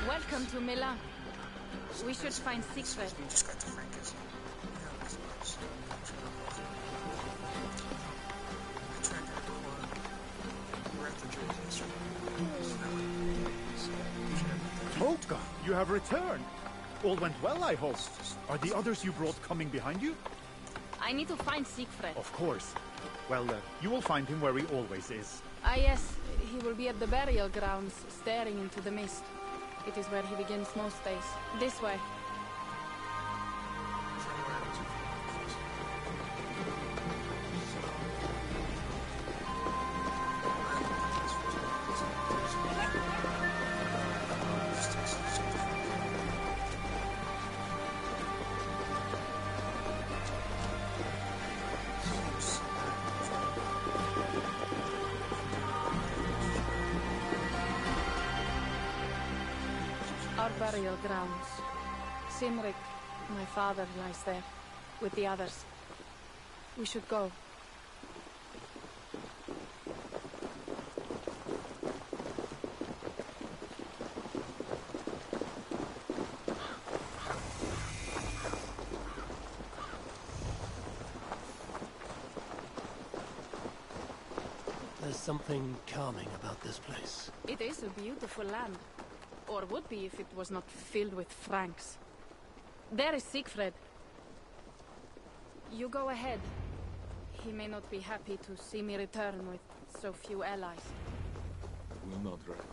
Welcome to Milan. We should find Siegfried. Tolka, you have returned. All went well, I hope. Are the others you brought coming behind you? I need to find Siegfried. Of course. Well, you will find him where he always is. Ah, yes. He will be at the burial grounds, staring into the mist. It is where he begins most days. This way. Our burial grounds. Cynric, my father, lies there, with the others. We should go. There's something calming about this place. It is a beautiful land. Or would be if it was not filled with Franks. There is Siegfried. You go ahead. He may not be happy to see me return with so few allies. Will not reckon.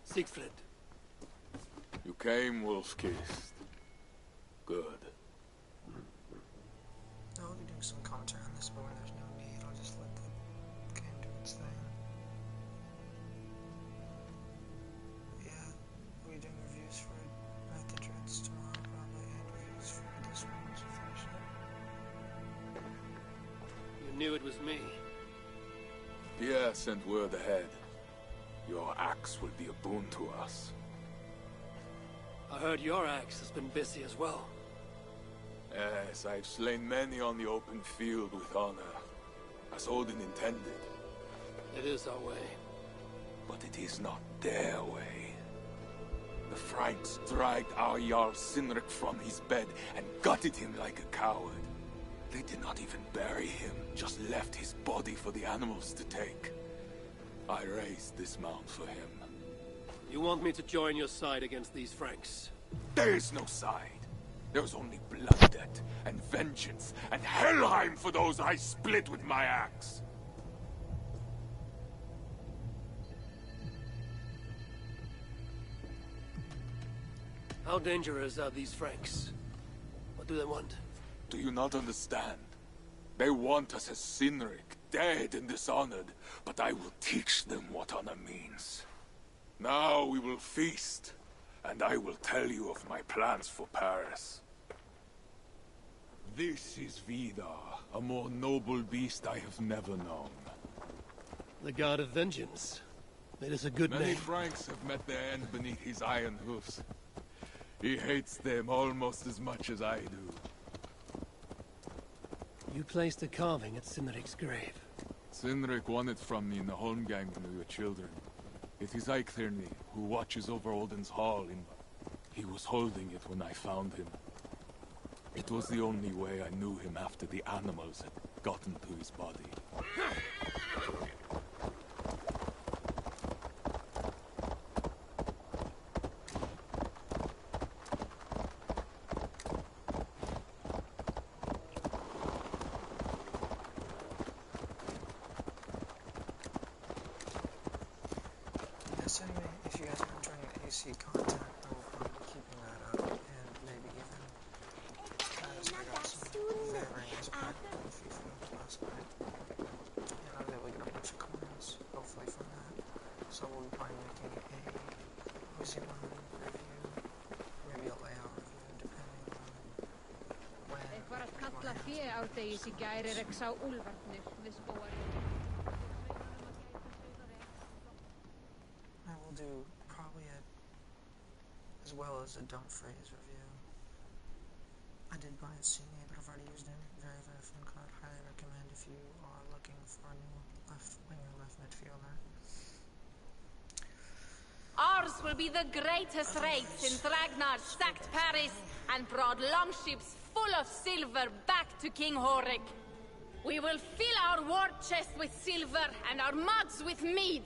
Siegfried. You came, wolf-kissed. Good. I'll be doing some commentary on this, but when there's no need, I'll just let the game do its thing. Yeah, we'll be doing reviews for Night the Dreads tomorrow, probably, and reviews for this one once we finish it. You knew it was me. Pierre sent word ahead. Your axe will be a boon to us. I heard your axe has been busy as well. Yes, I've slain many on the open field with honor, as Odin intended. It is our way. But it is not their way. The Franks dragged our Jarl Cynric from his bed and gutted him like a coward. They did not even bury him, just left his body for the animals to take. I raised this mound for him. You want me to join your side against these Franks? There is no side. There is only blood debt and vengeance and Helheim for those I split with my axe. How dangerous are these Franks? What do they want? Do you not understand? They want us as Cynric, dead and dishonored, but I will teach them what honor means. Now we will feast, and I will tell you of my plans for Paris. This is Vidar, a more noble beast I have never known. The God of Vengeance. It is a good Many name. Franks have met their end beneath his iron hoofs. He hates them almost as much as I do. You placed a carving at Cynric's grave. Cynric won it from me in the Holmgang when we were children. It is Eikthirni, who watches over Odin's hall. He was holding it when I found him. It was the only way I knew him after the animals had gotten to his body. Yes, anyway, if you guys are enjoying the AC content, I will probably be keeping that up, and maybe even as I got some very nice pack of FIFA last night, and I was able to get a bunch of coins, hopefully from that, so we'll be probably making a Uzi review, maybe a layout review. árdegis í gæri sá úlfarnir við spóarinn. I will do probably as well as a Don't Freeze review. I did buy Insigne, but I've already used him. Very, very fun card. Highly recommend if you are looking for a new left winger, left midfielder. Ours will be the greatest race since Ragnar sacked Paris and brought longships full of silver back to King Horik. We will fill our war chest with silver and our mugs with mead.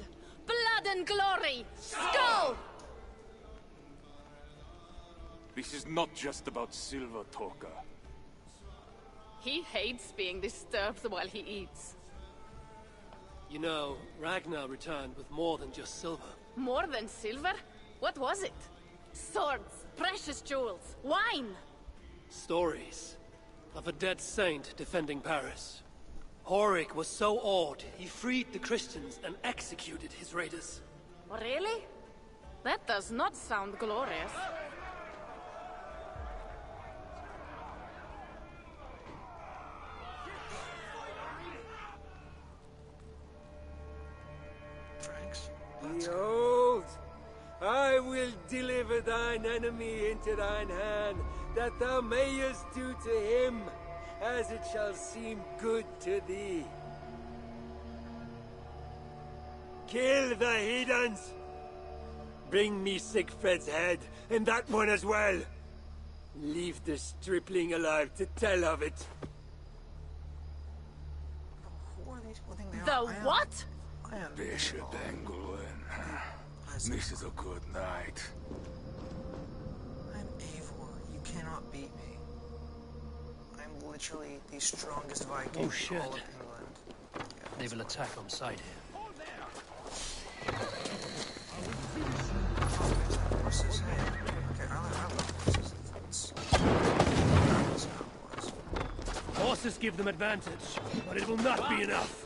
Blood and glory! Skull! This is not just about silver, Torka. He hates being disturbed while he eats. You know, Ragnar returned with more than just silver. More than silver? What was it? Swords, precious jewels, wine! Stories of a dead saint defending Paris. Horik was so awed, he freed the Christians and executed his raiders. Really? That does not sound glorious. Franks? Behold, I will deliver thine enemy into thine hand, that thou mayest do to him as it shall seem good to thee. Kill the heathens! Bring me Sigfred's head, and that one as well. Leave the stripling alive to tell of it. Who are these people think they The are? what? Bishop Engelwin. This is a good night. I'm Eivor. You cannot beat me. I'm literally the strongest Viking Oh, shit. in all of England. Yeah. They will attack on sight here. Horses, hey. Okay, I love horses. That's how it was. Horses give them advantage, but it will not be enough.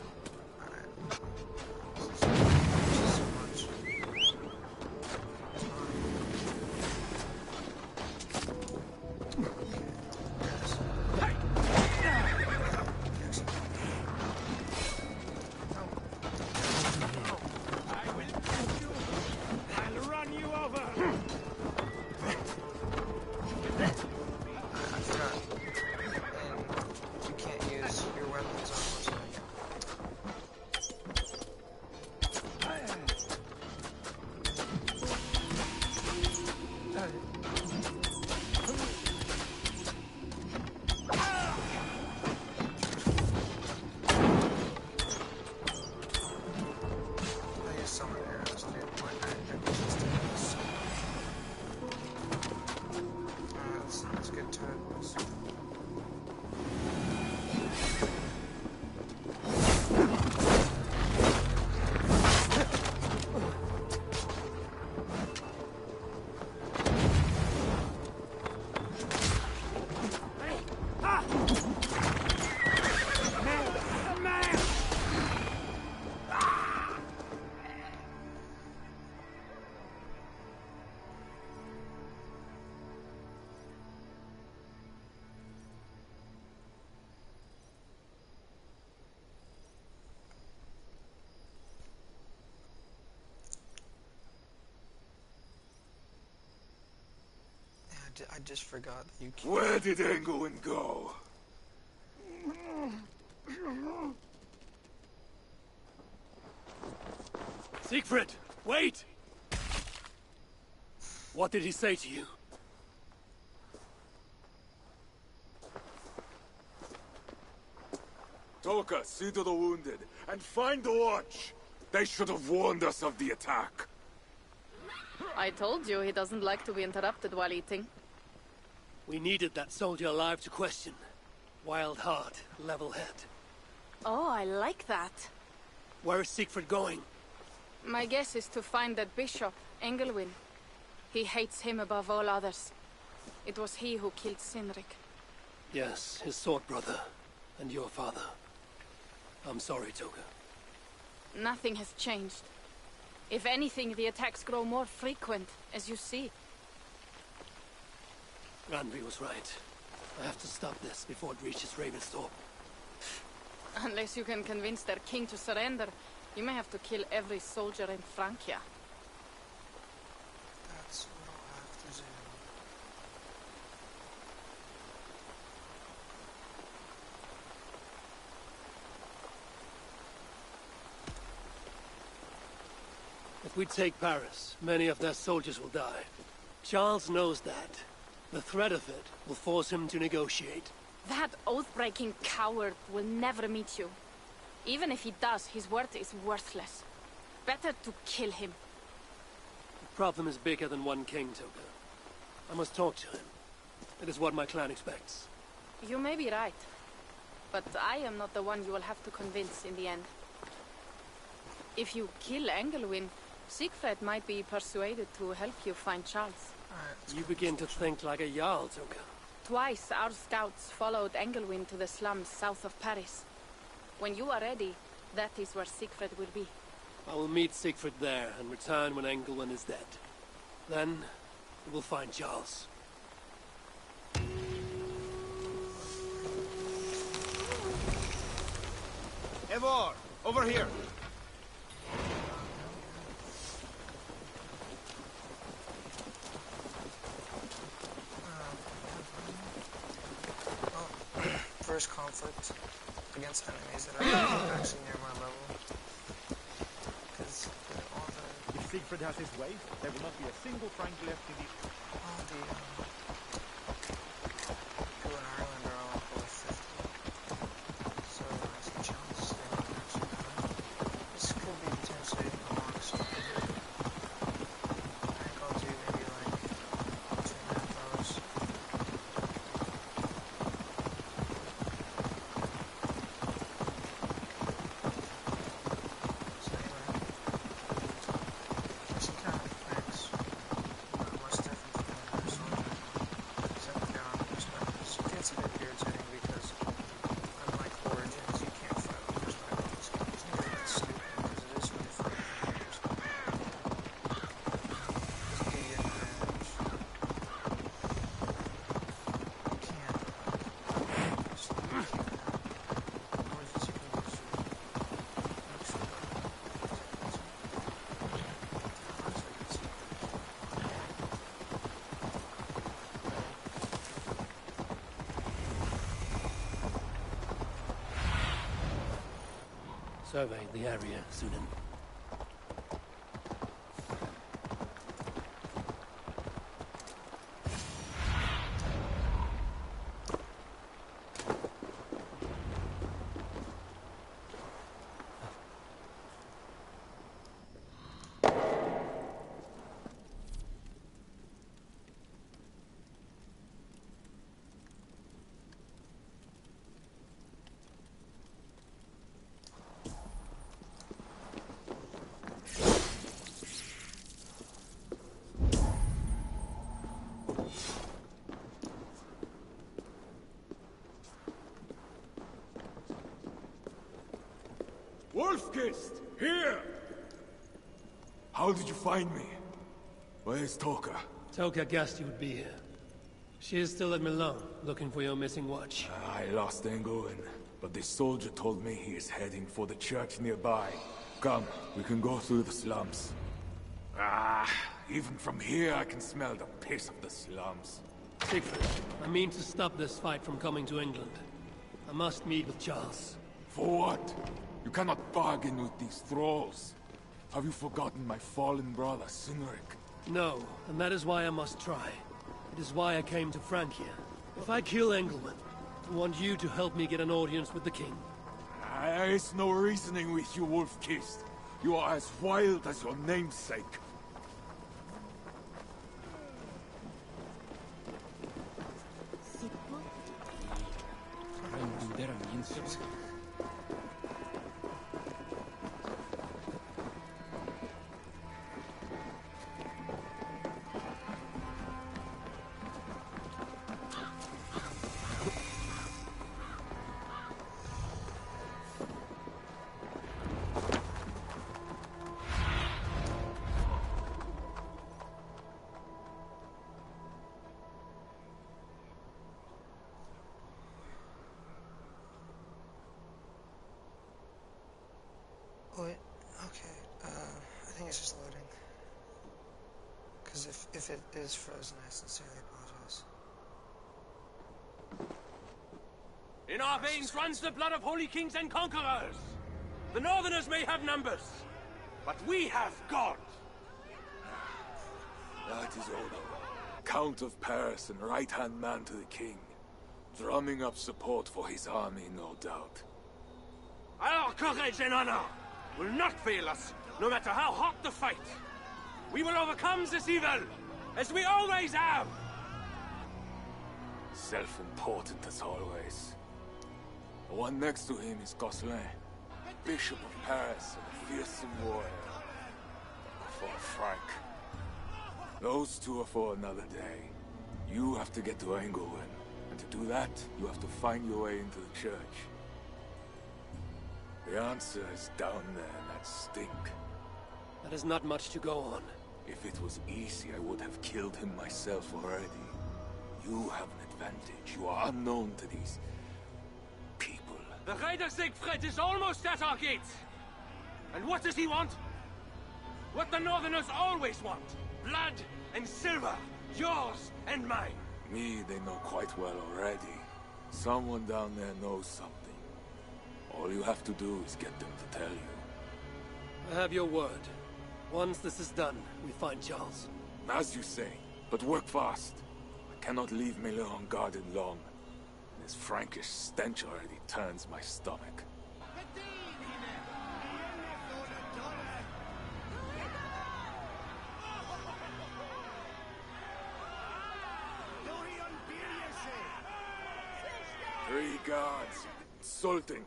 I just forgot that you can't. Where did Engelwin go? Siegfried, wait! What did he say to you? Toka, see to the wounded, and find the watch! They should have warned us of the attack. I told you he doesn't like to be interrupted while eating. We needed that soldier alive to question. Wild heart, level head. Oh, I like that. Where is Siegfried going? My guess is to find that bishop, Engelwin. He hates him above all others. It was he who killed Cynric. Yes, his sword brother. And your father. I'm sorry, Toga. Nothing has changed. If anything, the attacks grow more frequent, as you see. Randvi was right. I have to stop this before it reaches Ravensthorpe. Unless you can convince their king to surrender, you may have to kill every soldier in Francia. That's what I'll have to do. If we take Paris, many of their soldiers will die. Charles knows that. The threat of it will force him to negotiate. That oath-breaking coward will never meet you. Even if he does, his word is worthless. Better to kill him. The problem is bigger than one king, Toka. I must talk to him. It is what my clan expects. You may be right. But I am not the one you will have to convince in the end. If you kill Engelwin, Siegfried might be persuaded to help you find Charles. You begin to think like a Jarl, Toka. Twice our scouts followed Engelwin to the slums south of Paris. When you are ready, that is where Siegfried will be. I will meet Siegfried there and return when Engelwin is dead. Then, we will find Charles. Eivor, over here. First conflict against enemies that are actually near my level. Because all the... If Siegfried has his way, there will not be a single Frank left in the... All the... people in Ireland are all below 50. So I see chances they might actually die. This could be potentially a long story. I think I'll do maybe like 2.5 hours. Survey the area, Sunan. Wolfkist! Here! How did you find me? Where's Toka? Toka guessed you would be here. She is still at Milan, looking for your missing watch. I lost Engelwin, but this soldier told me he is heading for the church nearby. Come, we can go through the slums. Even from here I can smell the piss of the slums. Siegfried, I mean to stop this fight from coming to England. I must meet with Charles. For what? You cannot bargain with these thralls. Have you forgotten my fallen brother, Cynric? No, and that is why I must try. It is why I came to Francia. If I kill Engelwin, I want you to help me get an audience with the king. There is no reasoning with you, Wolf-Kissed. You are as wild as your namesake. Guys, if it is frozen, I sincerely apologize. In our veins runs the blood of holy kings and conquerors. The Northerners may have numbers, but we have God. That is Odo, Count of Paris and right-hand man to the king. Drumming up support for his army, no doubt. Our courage and honor will not fail us, no matter how hot the fight. We will overcome this evil, as we always have. Self-important as always. The one next to him is Gosselin, Bishop of Paris and a fearsome warrior. For Frank. Those two are for another day. You have to get to Engelwyn, and to do that, you have to find your way into the church. The answer is down there in that stink. That is not much to go on. If it was easy, I would have killed him myself already. You have an advantage. You are unknown to these people. The Raider Siegfried is almost at our gates. And what does he want? What the Northerners always want. Blood and silver. Yours and mine. Me, they know quite well already. Someone down there knows something. All you have to do is get them to tell you. I have your word. Once this is done, we find Charles. As you say, but work fast. I cannot leave Miller unguarded long. This Frankish stench already turns my stomach. Three guards. Insulting.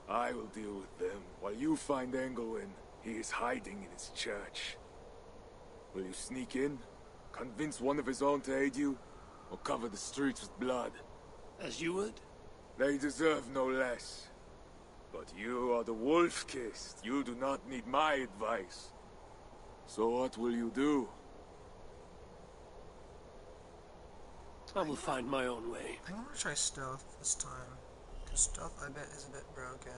I will deal with them, while you find Engelwyn. He is hiding in his church. Will you sneak in? Convince one of his own to aid you? Or cover the streets with blood? As you would? They deserve no less. But you are the Wolf-Kissed. You do not need my advice. So what will you do? I will find my own way. I'm gonna try stealth this time. Because stealth, I bet, is a bit broken.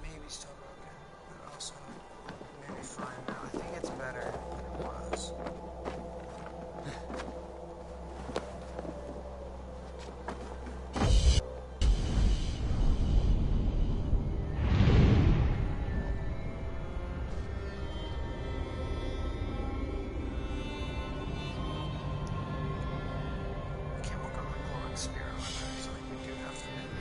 Maybe still broken, but also maybe fine now. I think it's better than it was. I can't walk on my glowing spear on there, so we do have to maybe.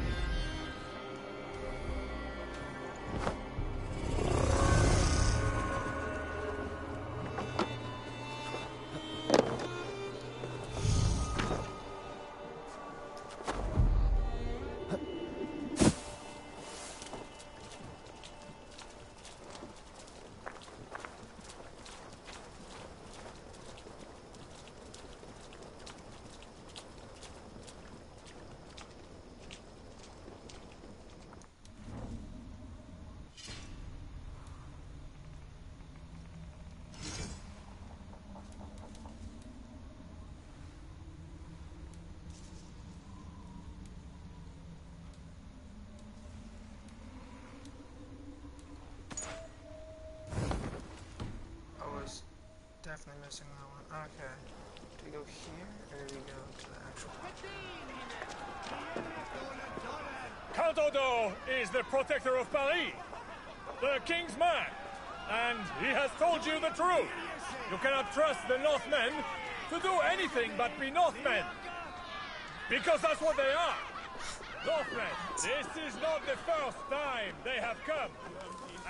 Definitely missing that one. Okay. Do we go here, or do we go to the actual one? Count Odo is the protector of Paris, the king's man, and he has told you the truth. You cannot trust the Northmen to do anything but be Northmen, because that's what they are. Northmen, this is not the first time they have come,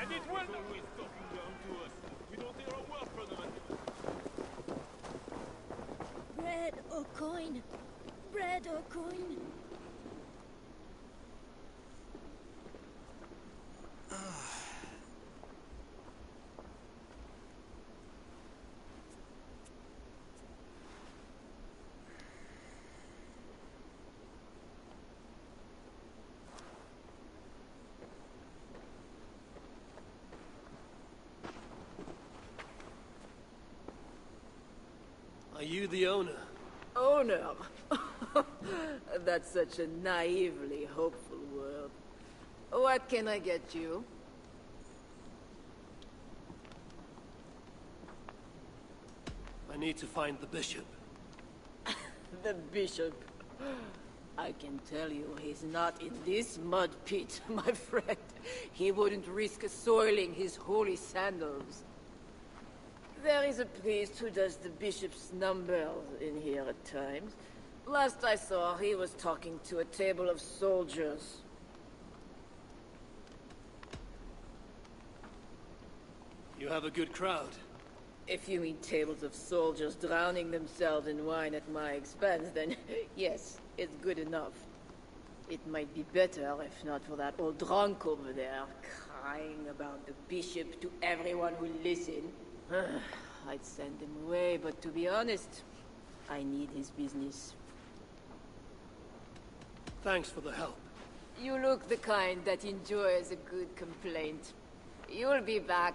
and it will not be talking down to us. We don't hear a word from them. Bread or coin? Bread or coin? Are you the owner? Owner? That's such a naively hopeful world. What can I get you? I need to find the bishop. The bishop. I can tell you he's not in this mud pit, my friend. He wouldn't risk soiling his holy sandals. There is a priest who does the bishop's numbers in here at times. Last I saw, he was talking to a table of soldiers. You have a good crowd. If you mean tables of soldiers drowning themselves in wine at my expense, then yes, it's good enough. It might be better if not for that old drunk over there, crying about the bishop to everyone who listened. I'd send him away, but to be honest, I need his business. Thanks for the help. You look the kind that enjoys a good complaint. You'll be back.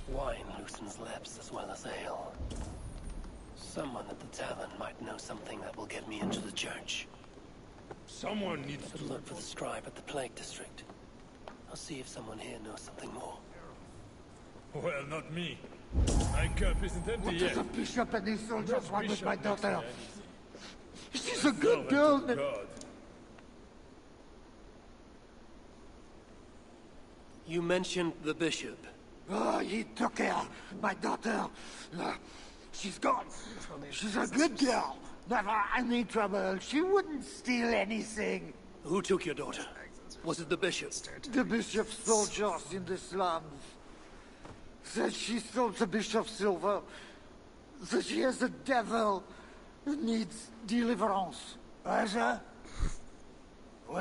Wine loosens lips as well as ale. Someone at the tavern might know something that will get me into the church. Someone needs to look for the scribe at the Plague District. I'll see if someone here knows something more. Well, not me. My cup isn't empty What yet. does the bishop and his soldiers want with my Bishop daughter? makes She's a good girl. God. You mentioned the bishop. Oh, he took her, my daughter. She's gone. She's a good girl. Never any trouble. She wouldn't steal anything. Who took your daughter? Was it the bishop? The bishop's soldiers in the slums. Said she stole the bishop's silver. Said she has a devil who needs deliverance. What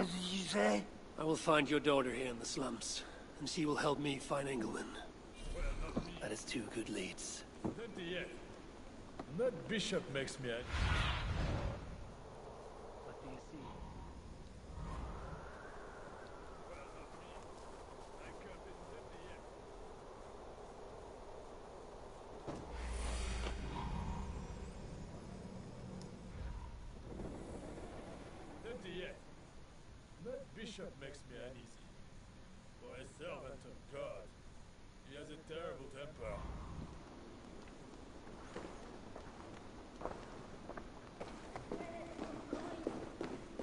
did you say? I will find your daughter here in the slums, and she will help me find Engelwin. That is 2 good leads. Empty yet. That bishop makes me angry. What do you see? Empty yet. That bishop makes me uneasy. For a servant of God, he has a terrible temper.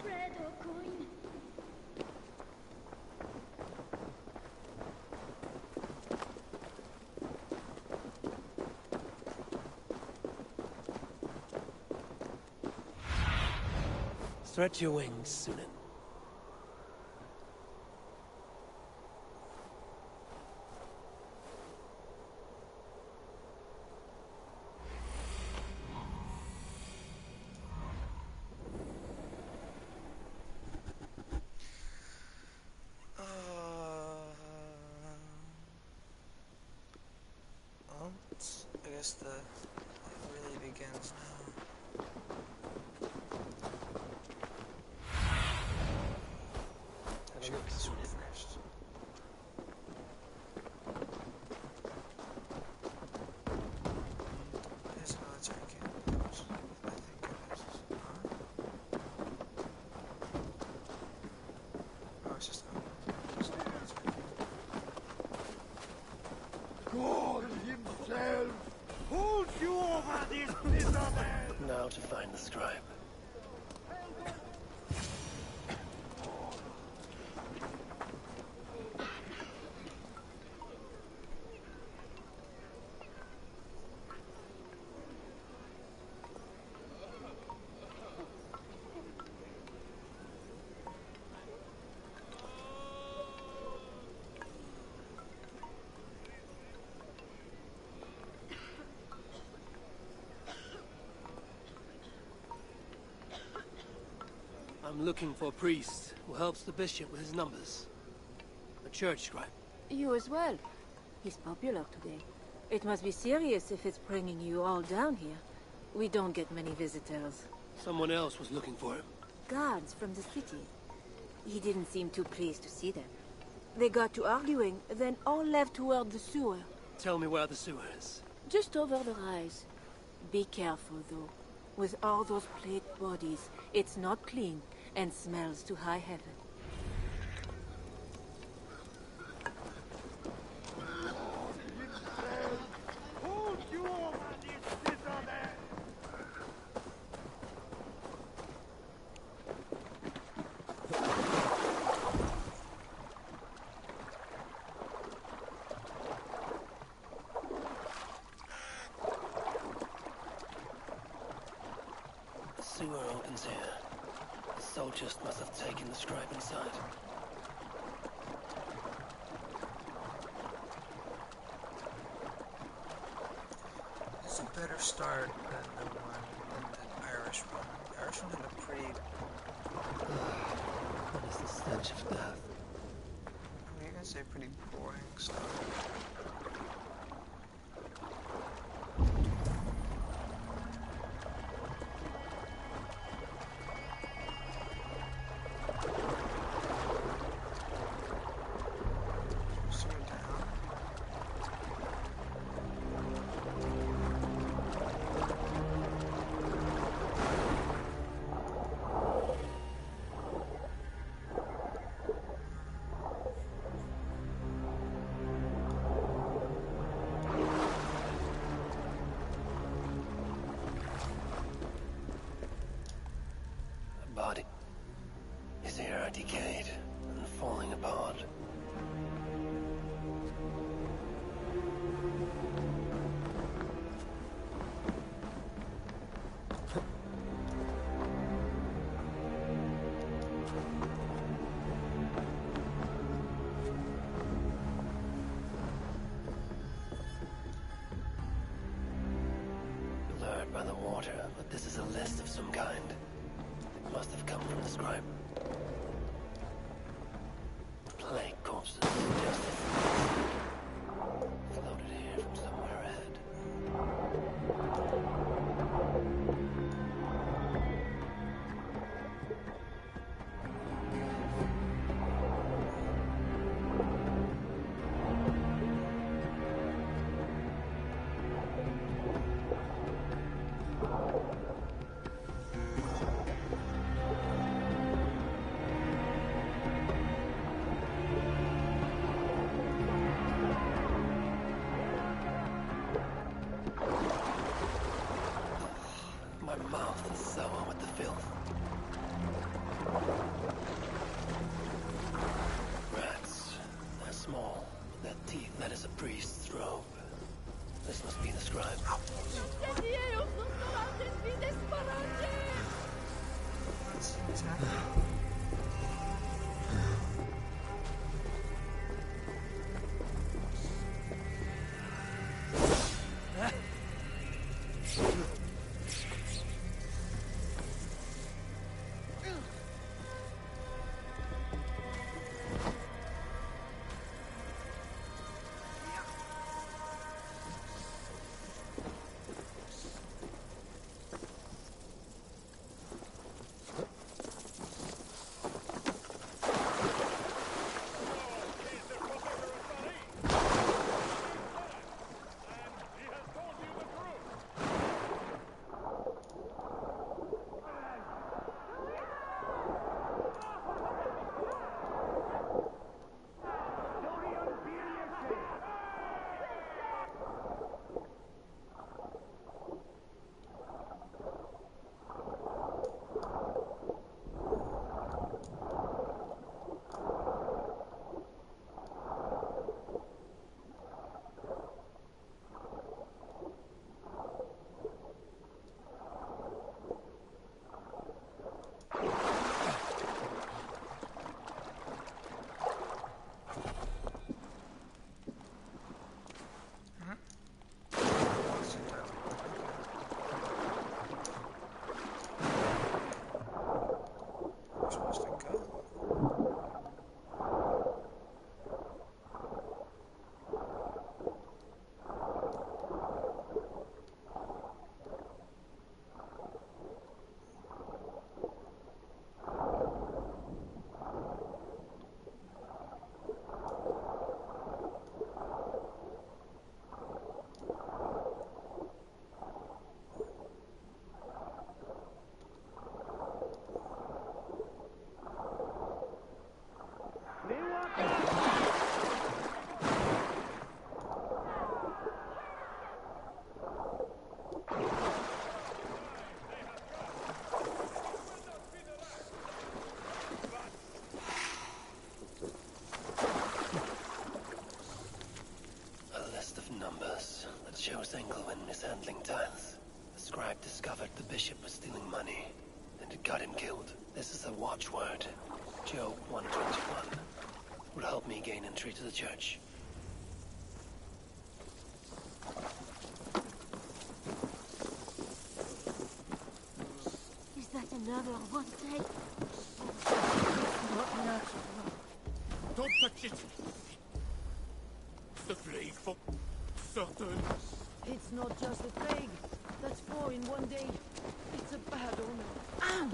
Bread or coin? Stretch your wings, Sunan. Well, I guess it really begins now. Have a look this one first. There's a military camp. I think it is. Oh, it's just it's not a military camp. God himself holds you over this miserable. Now to find the scribe. I'm looking for a priest who helps the bishop with his numbers. A church scribe. You as well. He's popular today. It must be serious if it's bringing you all down here. We don't get many visitors. Someone else was looking for him. Guards from the city. He didn't seem too pleased to see them. They got to arguing, then all left toward the sewer. Tell me where the sewer is. Just over the rise. Be careful, though. With all those plagued bodies, it's not clean and smells to high heaven. The sewer opens here. The soldiers must have taken the scribe inside. It's a better start than the Irish one. The Irish one had a pretty... What is the stench of death? You can say pretty boring stuff. Body is here, decayed and falling apart. Lured by the water, but this is a list of some kind. Must have come from the scribe. Plague corpses, just as floated here from somewhere ahead. My mouth is sour with the filth. Rats. They're small, with their teeth that is a priest's robe. This must be the scribe. What's happening? shows Engelwin mishandling tithes. The scribe discovered the bishop was stealing money, and it got him killed. This is a watchword. Job 121. Will help me gain entry to the church. Is that another one day? Not natural. Don't touch it! It's the plague for certain. It's not just a plague. That's 4 in one day. It's a bad omen. Ow!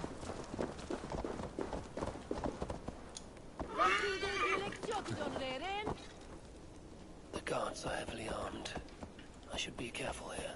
The guards are heavily armed. I should be careful here.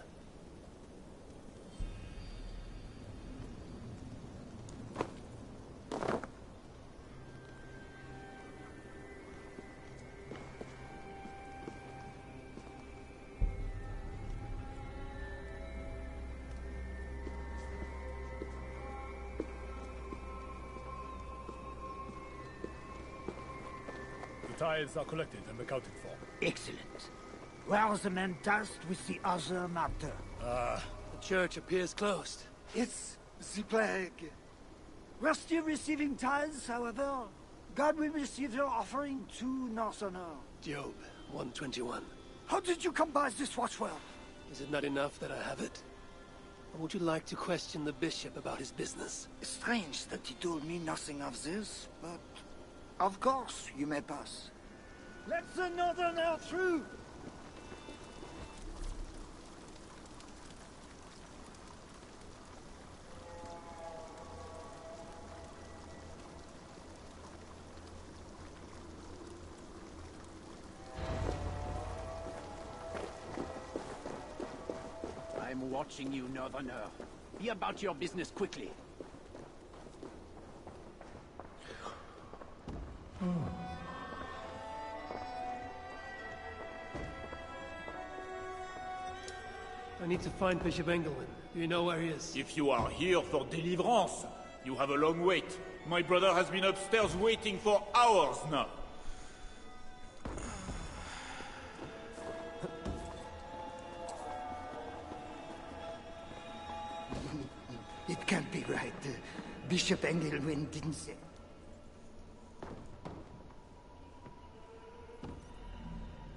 The tithes are collected and accounted for. Excellent. Where are the men tasked with the other matter? The church appears closed. It's the plague. We're still receiving tithes, however. God will receive your offering to Northerner. Job 121. How did you come by this watchword? Is it not enough that I have it? Or would you like to question the bishop about his business? Strange that he told me nothing of this, but of course you may pass. Let the Northerner through! I'm watching you, Northerner. Be about your business quickly. I need to find Bishop Engelwin. Do you know where he is? If you are here for deliverance, you have a long wait. My brother has been upstairs waiting for hours now. It can't be right. Bishop Engelwin didn't say...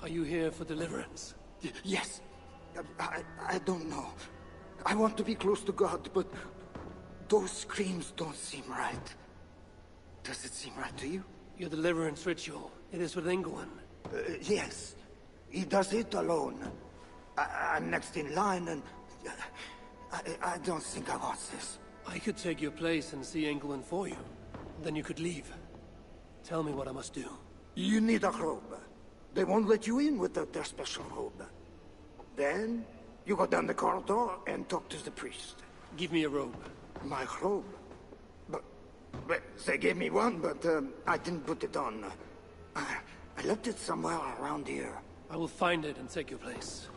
Are you here for deliverance? Yes. I don't know. I want to be close to God, but those screams don't seem right. Does it seem right to you? Your deliverance ritual. It is with Engelwin. Yes. He does it alone. I'm next in line, and I don't think I want this. I could take your place and see Engelwin for you. Then you could leave. Tell me what I must do. You need a robe. They won't let you in without their special robe. Then, you go down the corridor and talk to the priest. Give me a robe. My robe? But they gave me one, but I didn't put it on. I left it somewhere around here. I will find it and take your place.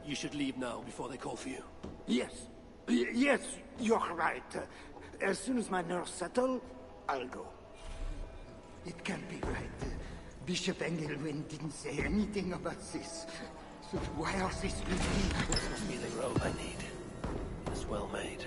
You should leave now before they call for you. Yes. Yes, you're right. As soon as my nerves settle, I'll go. It can't be right. Bishop Engelwin didn't say anything about this. So why are these people... This must be the robe I need. It's well made.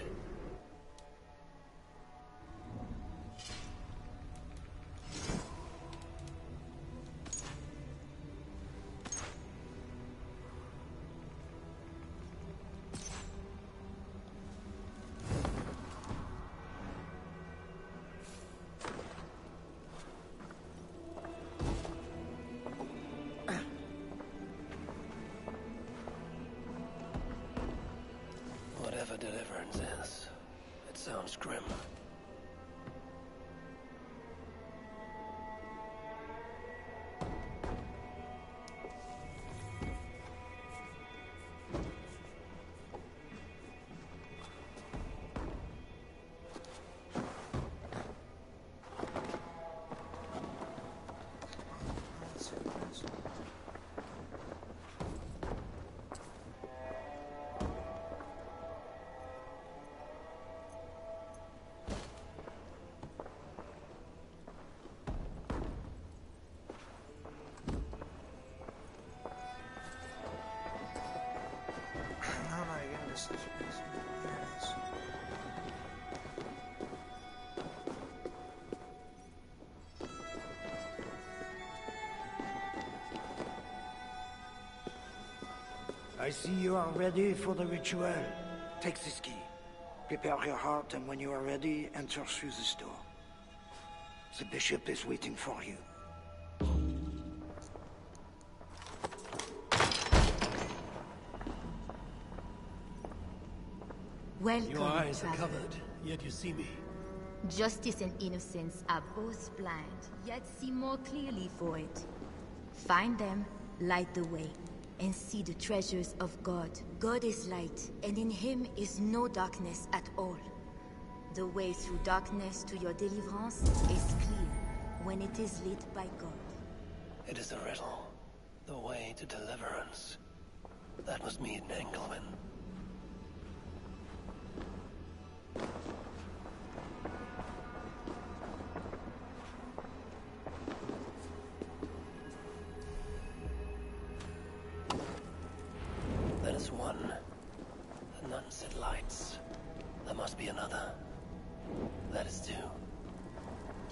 Whatever deliverance is, it sounds grim. Yes, there it is. I see you are ready for the ritual. Take this key. Prepare your heart, and when you are ready, enter through this door. The bishop is waiting for you. Welcome, Your eyes are traveler. covered, yet you see me. Justice and innocence are both blind, yet see more clearly for it. Find them, light the way, and see the treasures of God. God is light, and in him is no darkness at all. The way through darkness to your deliverance is clear when it is lit by God. It is a riddle. The way to deliverance. That must mean Engelwin. That is one. The nun said lights. There must be another. That is two.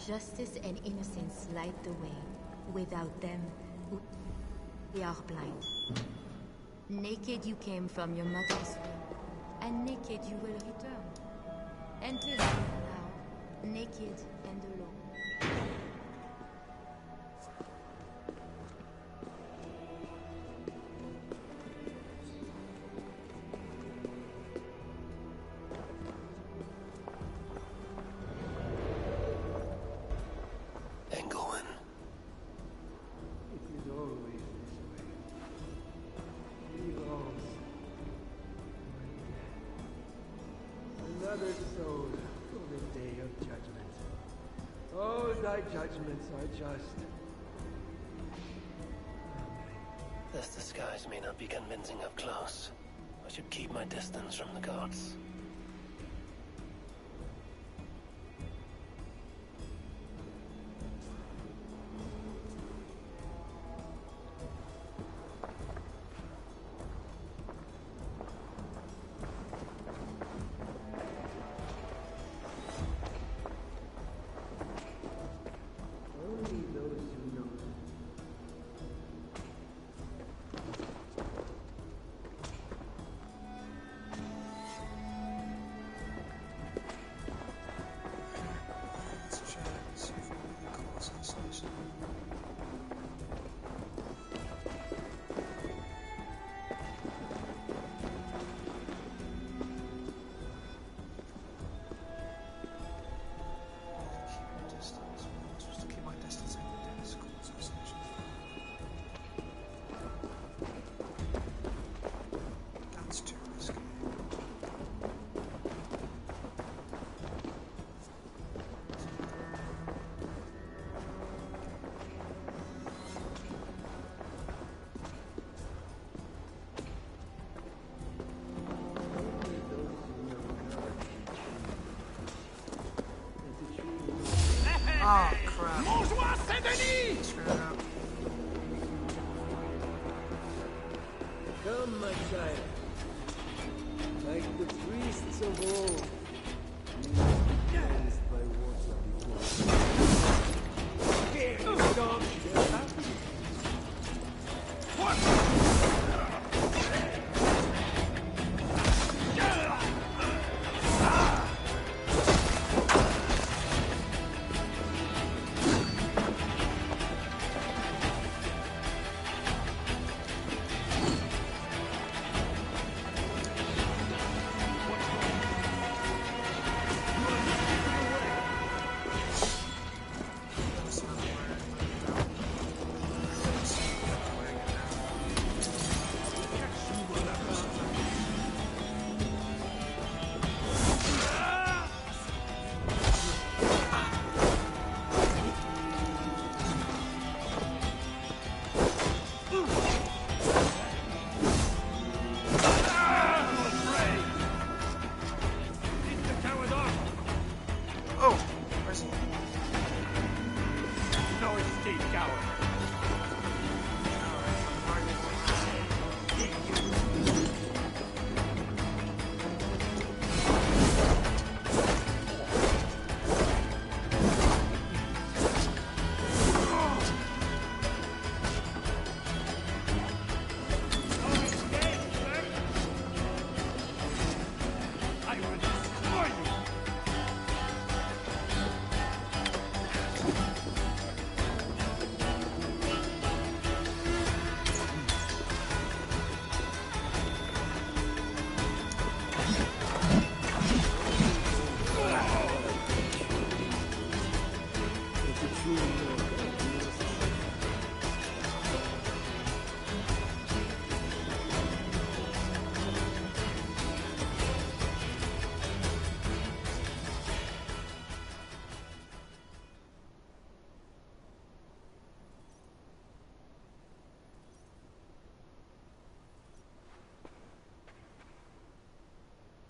Justice and innocence light the way. Without them, we are blind. Naked you came from your mother's womb, and naked you will return. Enter here now, naked and alone. Engelwin. It is always this way. We lost. Another soul for the day of judgment. Oh, thy judgments are just. This disguise may not be convincing up close. I should keep my distance from the gods. Only those who know. Let's try and see if we can call assassination. Keep my distance. I'm supposed to keep my distance every day. It's called assassination. That's too risky. Oh, crap. Screw it up. Come, my child. Like the priests of old, you must be cleansed by water before. Here, dog.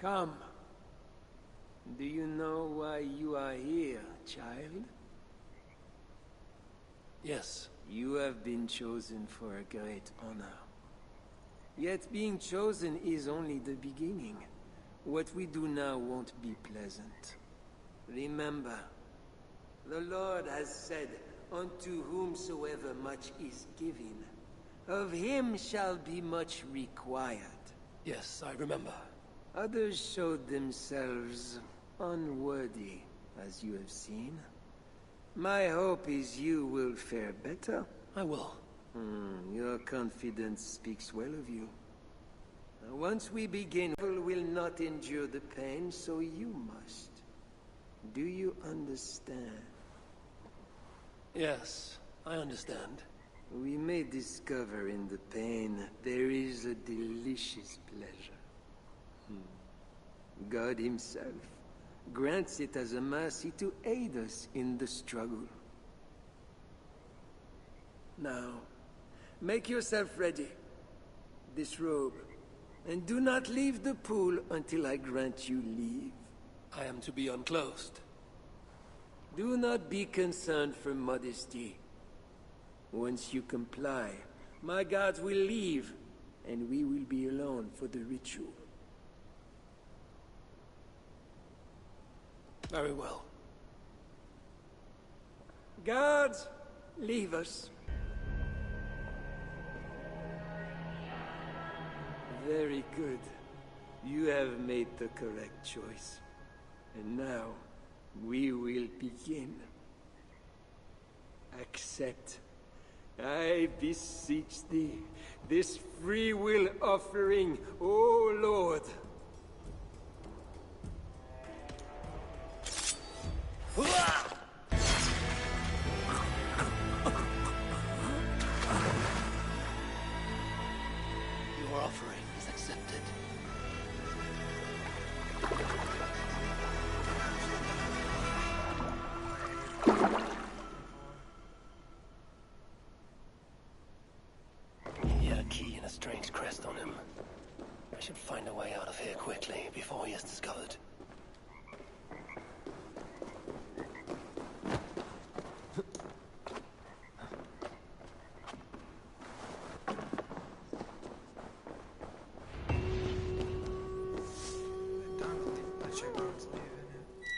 Come. Do you know why you are here, child? Yes. You have been chosen for a great honor. Yet being chosen is only the beginning. What we do now won't be pleasant. Remember, the Lord has said, unto whomsoever much is given, of him shall be much required. Yes, I remember. Others showed themselves unworthy, as you have seen. My hope is you will fare better. I will. Your confidence speaks well of you. Once we begin, we will not endure the pain, so you must. Do you understand? Yes, I understand. We may discover in the pain there is a delicious pleasure. God himself grants it as a mercy to aid us in the struggle. Now, make yourself ready. Disrobe. And do not leave the pool until I grant you leave. I am to be unclothed. Do not be concerned for modesty. Once you comply, my guards will leave, and we will be alone for the ritual. Very well. Guards, leave us. Very good. You have made the correct choice. And now, we will begin. Accept, I beseech thee, this free will offering, O Lord. Your offering is accepted. He had a key and a strange crest on him. I should find a way out of here quickly before he is discovered.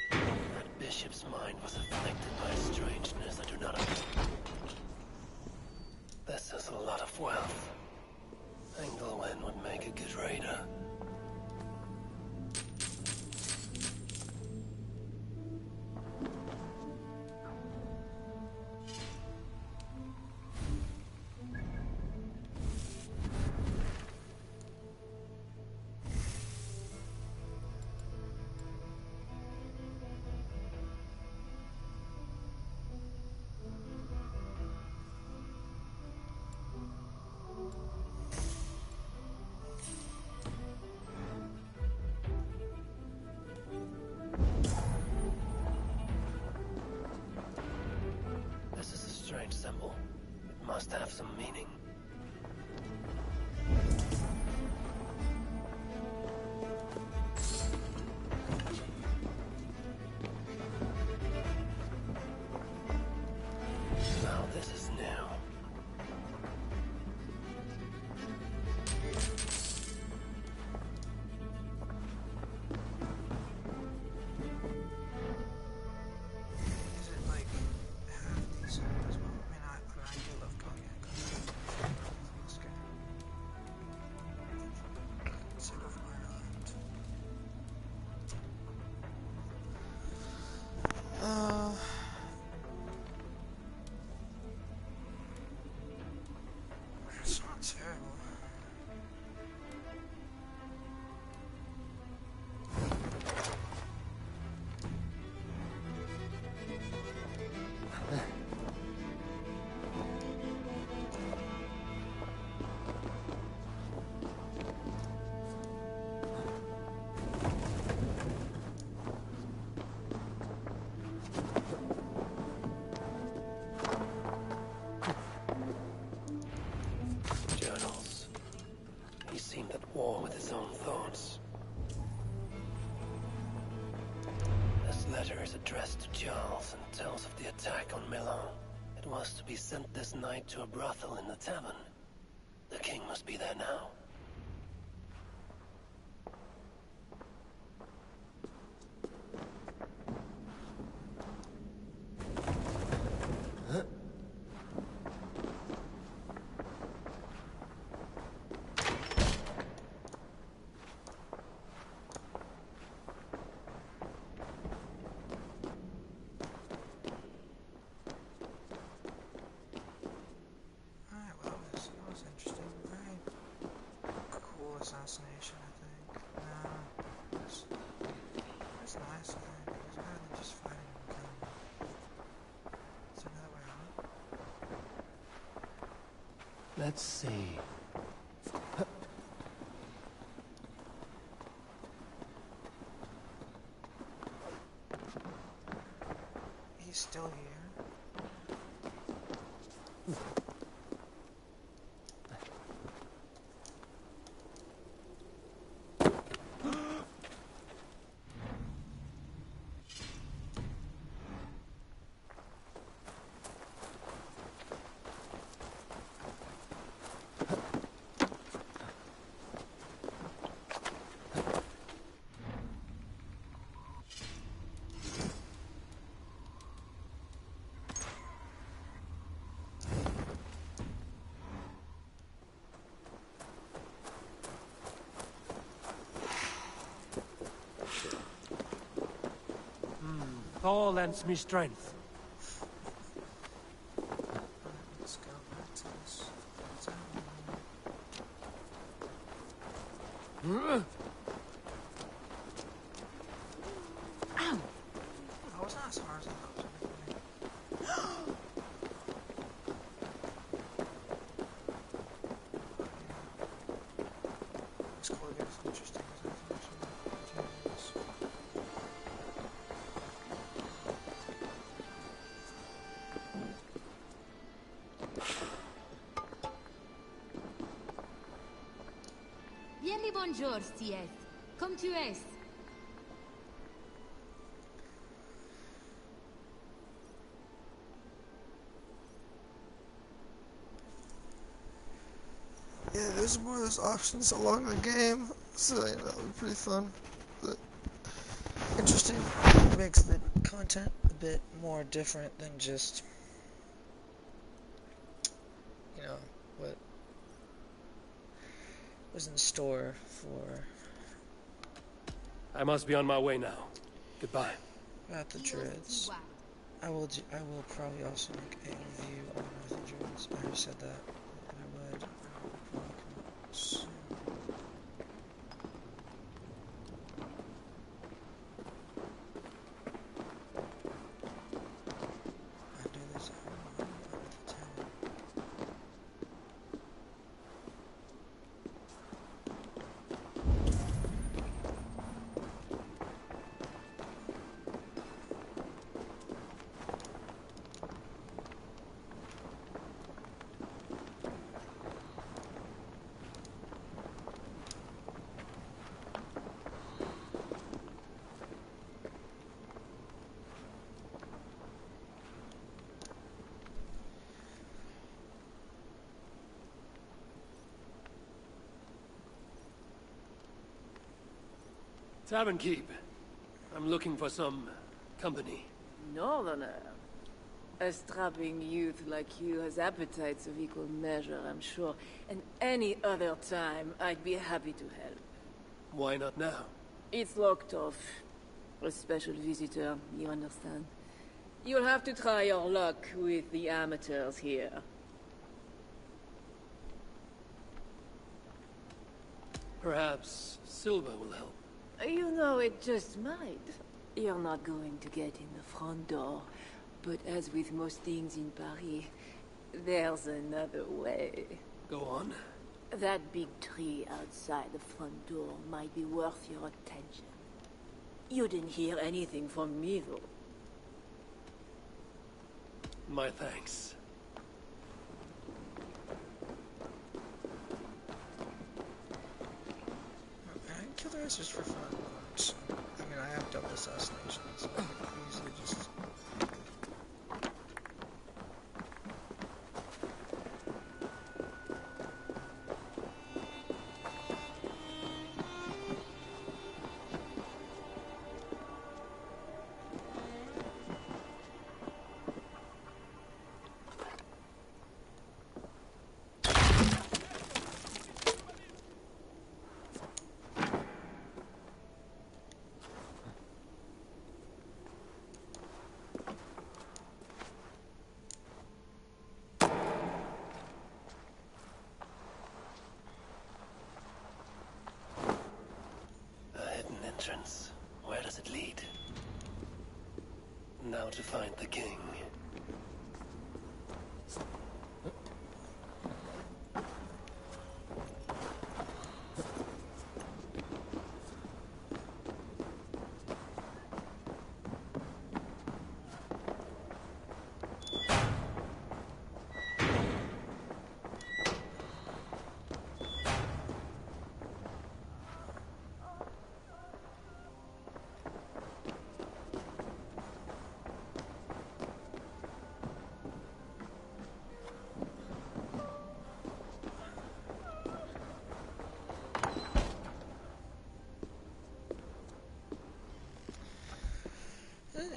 That bishop's mind was afflicted by a strangeness I do not understand. This is a lot of wealth. Engelwin would make a good raider. address to Charles and tells of the attack on Melon. It was to be sent this night to a brothel in the tavern. The king must be there now. Assassination, I think. No, it's nice, I think. It's better than just fighting him and killing him. Is there another way out? Let's see. He's still here. Thor lends me strength. Let's go back to this town. Ow! That was not as hard as I thought it was going to be. This cool is interesting. Bien les bonjours, CS. Comme tu es. Yeah, there's more of those options along the game, so yeah, that would be pretty fun. But interesting. It makes the content a bit more different than just, you know, what was in store for. I must be on my way now. Goodbye. About the Dreads. I will probably also make a review on the Dreads. I already said that. I would. Soon. Tavern Keep. I'm looking for some company. Northerner. A strapping youth like you has appetites of equal measure, I'm sure. And any other time, I'd be happy to help. Why not now? It's locked off. A special visitor, you understand. You'll have to try your luck with the amateurs here. Perhaps Silva will help. You know, it just might. You're not going to get in the front door, but as with most things in Paris, there's another way. Go on. That big tree outside the front door might be worth your attention. You didn't hear anything from me, though. My thanks. I kill the rest just for fun, so I'm gonna mean, I have double assassination, so I could easily just... Entrance. Where does it lead? Now to find the king.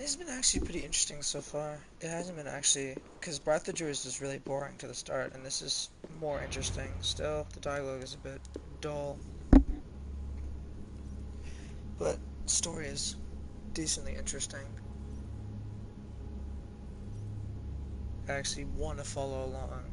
It's been actually pretty interesting so far. It hasn't been actually... because Breath of the Druids is really boring to the start, and this is more interesting. Still, the dialogue is a bit dull. But the story is decently interesting. I actually want to follow along.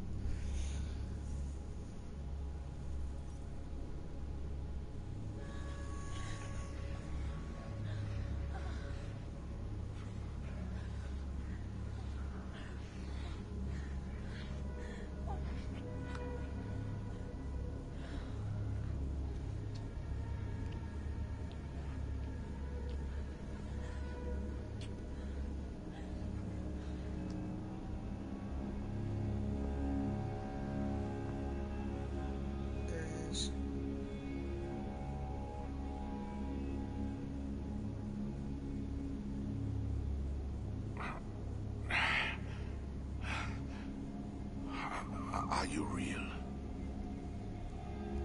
Are you real?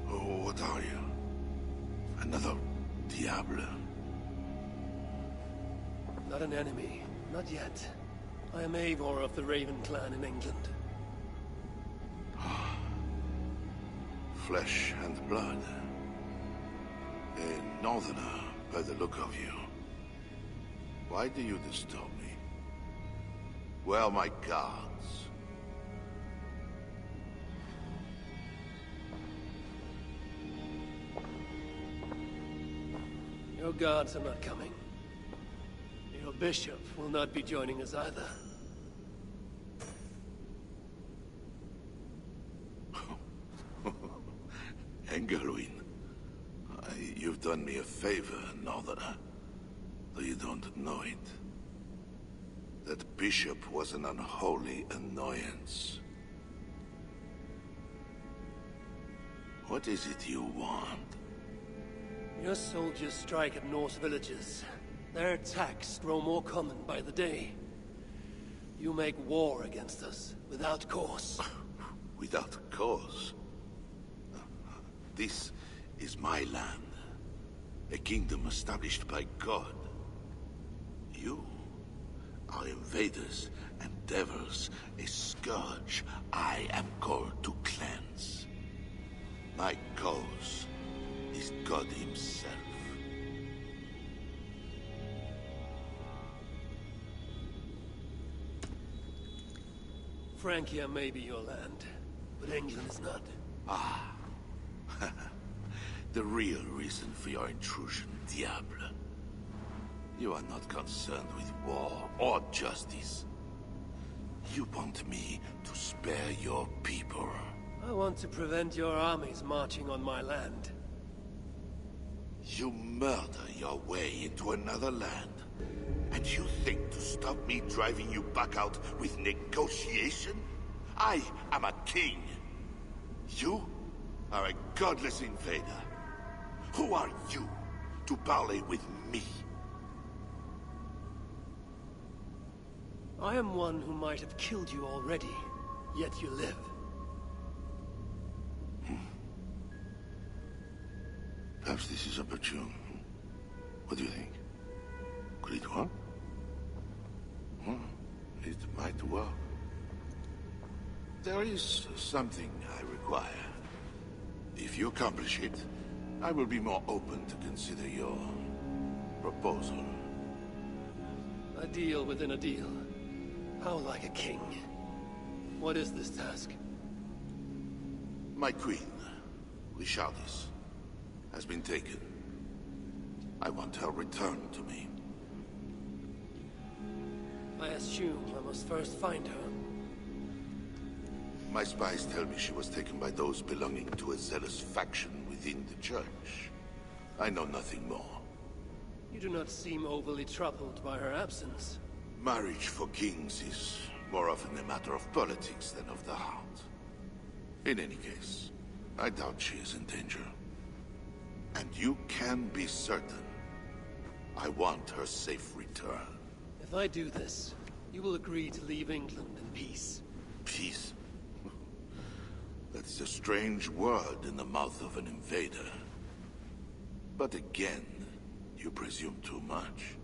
Oh, what are you? Another Diablo? Not an enemy. Not yet. I am Eivor of the Raven clan in England. Flesh and blood. A northerner, by the look of you. Why do you disturb me? Where are my guards? Your guards are not coming. Your bishop will not be joining us either. Engelwin, you've done me a favor, Northerner, though you don't know it. That bishop was an unholy annoyance. What is it you want? Your soldiers strike at Norse villages. Their attacks grow more common by the day. You make war against us, without cause. Without cause? This is my land. A kingdom established by God. You are invaders and devils, a scourge I am called to cleanse. My cause is God himself. Francia may be your land, but England is not. Ah. The real reason for your intrusion, Diable. You are not concerned with war or justice. You want me to spare your people. I want to prevent your armies marching on my land. You murder your way into another land, and you think to stop me driving you back out with negotiation? I am a king. You are a godless invader. Who are you to parley with me? I am one who might have killed you already, yet you live. Perhaps this is opportune. What do you think? Could it work? It might work. There is something I require. If you accomplish it, I will be more open to consider your proposal. A deal within a deal. How like a king. What is this task? My queen, Richardis, has been taken. I want her returned to me. I assume I must first find her. My spies tell me she was taken by those belonging to a zealous faction within the church. I know nothing more. You do not seem overly troubled by her absence. Marriage for kings is more often a matter of politics than of the heart. In any case, I doubt she is in danger. And you can be certain I want her safe return. If I do this, you will agree to leave England in peace. Peace? That's a strange word in the mouth of an invader. But again, you presume too much.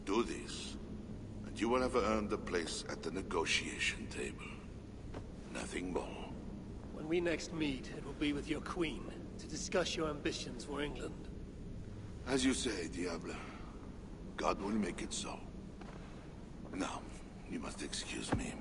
Do this, and you will have earned a place at the negotiation table. Nothing more. When we next meet, it will be with your queen, to discuss your ambitions for England. As you say, Diable. God will make it so. Now, you must excuse me.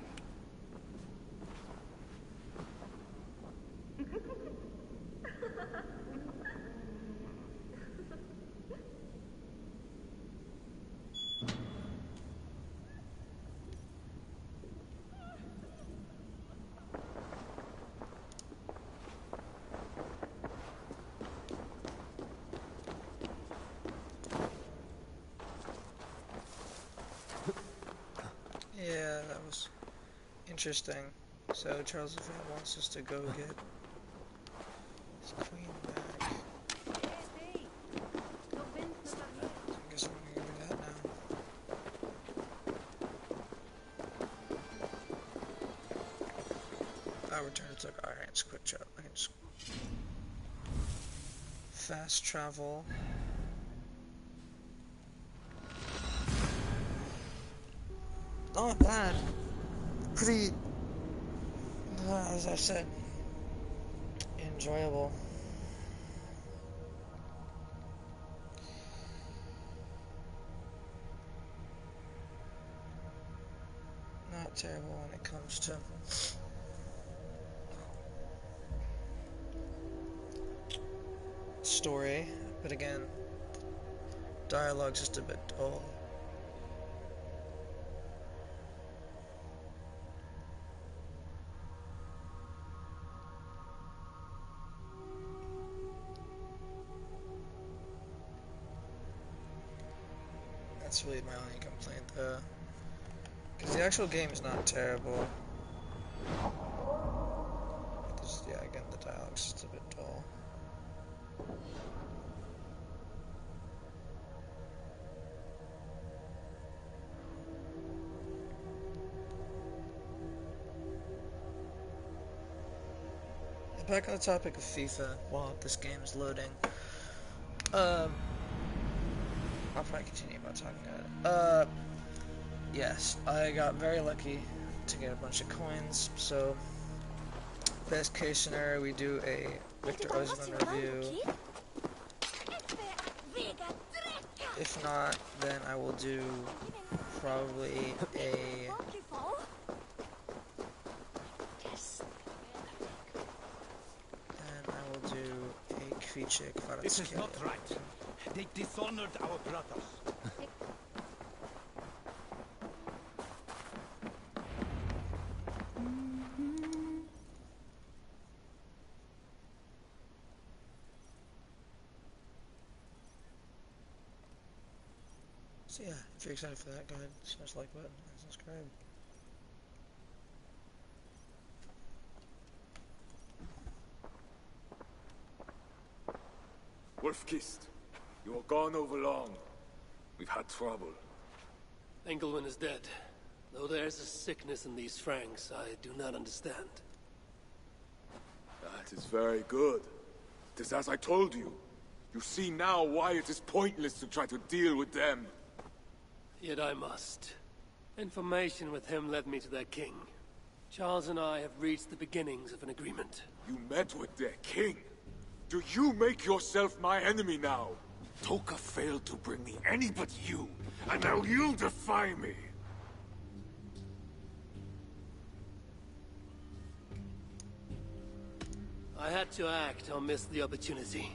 Yeah, that was interesting. So Charles V wants us to go get his queen back. So I guess I'm gonna do that now. I'll return to Tuck. Alright, it's quick travel. I can just fast travel. Not bad. Pretty, as I said, enjoyable. Not terrible when it comes to story, but again, dialogue's just a bit dull. That's really my only complaint, though. Because the actual game is not terrible. Just, yeah, again, the dialogue's just a bit dull. Back on the topic of FIFA, while this game is loading. I'll probably continue about talking about it. Yes, I got very lucky to get a bunch of coins, so best case scenario, we do a Victor Osman review. If not, then I will do probably a... This is not right. They dishonored our brothers. So yeah, if you're excited for that, go ahead, smash the like button and subscribe. Wolf-Kissed, you are gone over long. We've had trouble. Engelwin is dead. Though there's a sickness in these Franks I do not understand. That is very good. It is as I told you. You see now why it is pointless to try to deal with them. Yet I must. Information with him led me to their king. Charles and I have reached the beginnings of an agreement. You met with their king? Do you make yourself my enemy now? Toka failed to bring me any but you, and now you'll defy me! I had to act or miss the opportunity.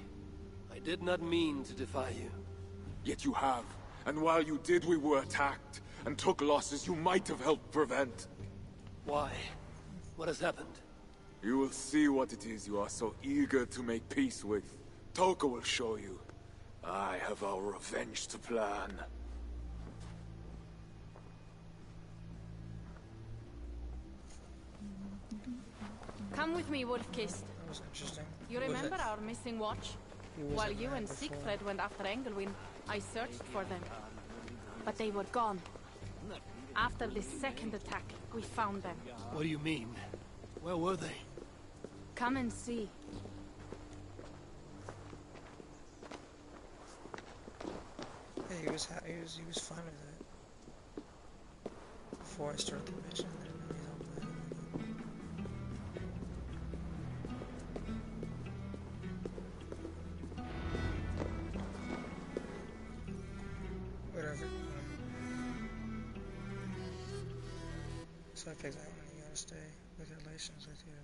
I did not mean to defy you. Yet you have. And while you did, we were attacked, and took losses you might have helped prevent. Why? What has happened? You will see what it is you are so eager to make peace with. Toka will show you. I have our revenge to plan. Come with me, Wolf-Kissed. That was interesting. You remember our missing watch? While you and Siegfried went after Engelwin, I searched for them. But they were gone. After the second attack, we found them. What do you mean? Where were they? Come and see. Yeah, he was fine with it. Before I started the mission, whatever. So I picked that one. You gotta stay with relations with your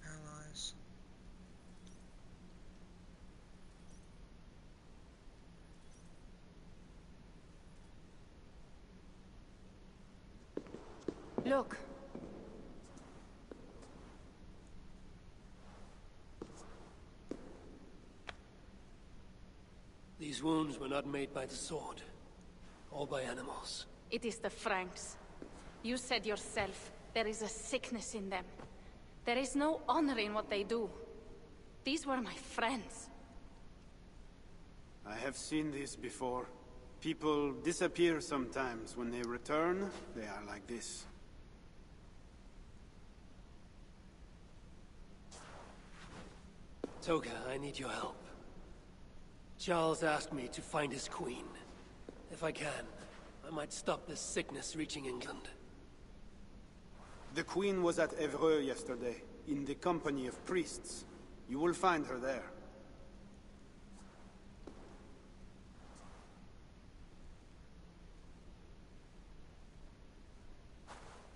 allies. Look. These wounds were not made by the sword, or by animals. It is the Franks. You said yourself, there is a sickness in them. There is no honor in what they do. These were my friends. I have seen this before. People disappear sometimes. When they return, they are like this. Toka, I need your help. Charles asked me to find his queen. If I can, I might stop this sickness reaching England. The Queen was at Evreux yesterday, in the company of priests. You will find her there.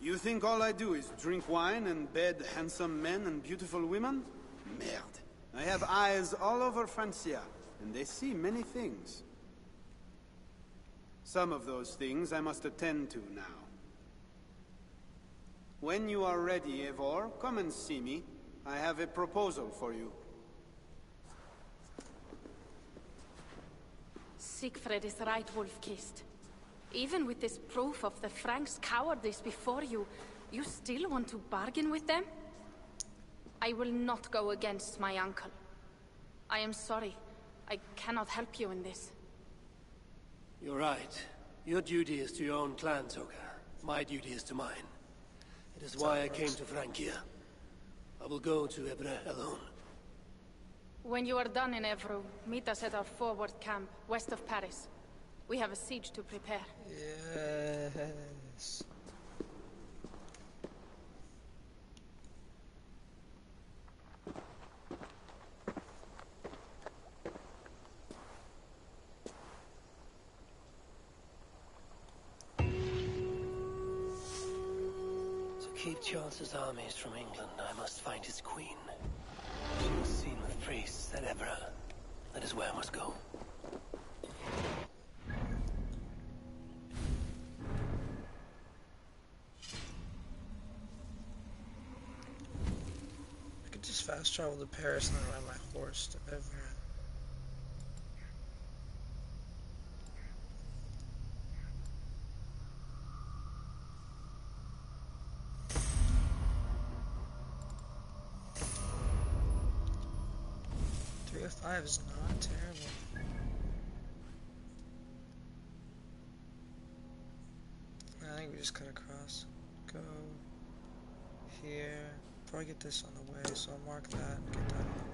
You think all I do is drink wine and bed handsome men and beautiful women? Merde. I have eyes all over Francia, and they see many things. Some of those things I must attend to now. When you are ready, Eivor, come and see me. I have a proposal for you. Siegfried is right, Wolf-Kissed. Even with this proof of the Franks' cowardice before you, you still want to bargain with them? I will not go against my uncle. I am sorry. I cannot help you in this. You're right. Your duty is to your own clan, Toka. My duty is to mine. It is why I came to Francia. I will go to Evreux alone. When you are done in Evreux, meet us at our forward camp, west of Paris. We have a siege to prepare. Yes. Keep Charles's armies from England. I must find his queen. She was seen with priests at Evreux. That is where I must go. I could just fast travel to Paris and then ride my horse to Evreux. Five is not terrible. just cut across. Go here. Probably get this on the way, so I'll mark that and get that on the way.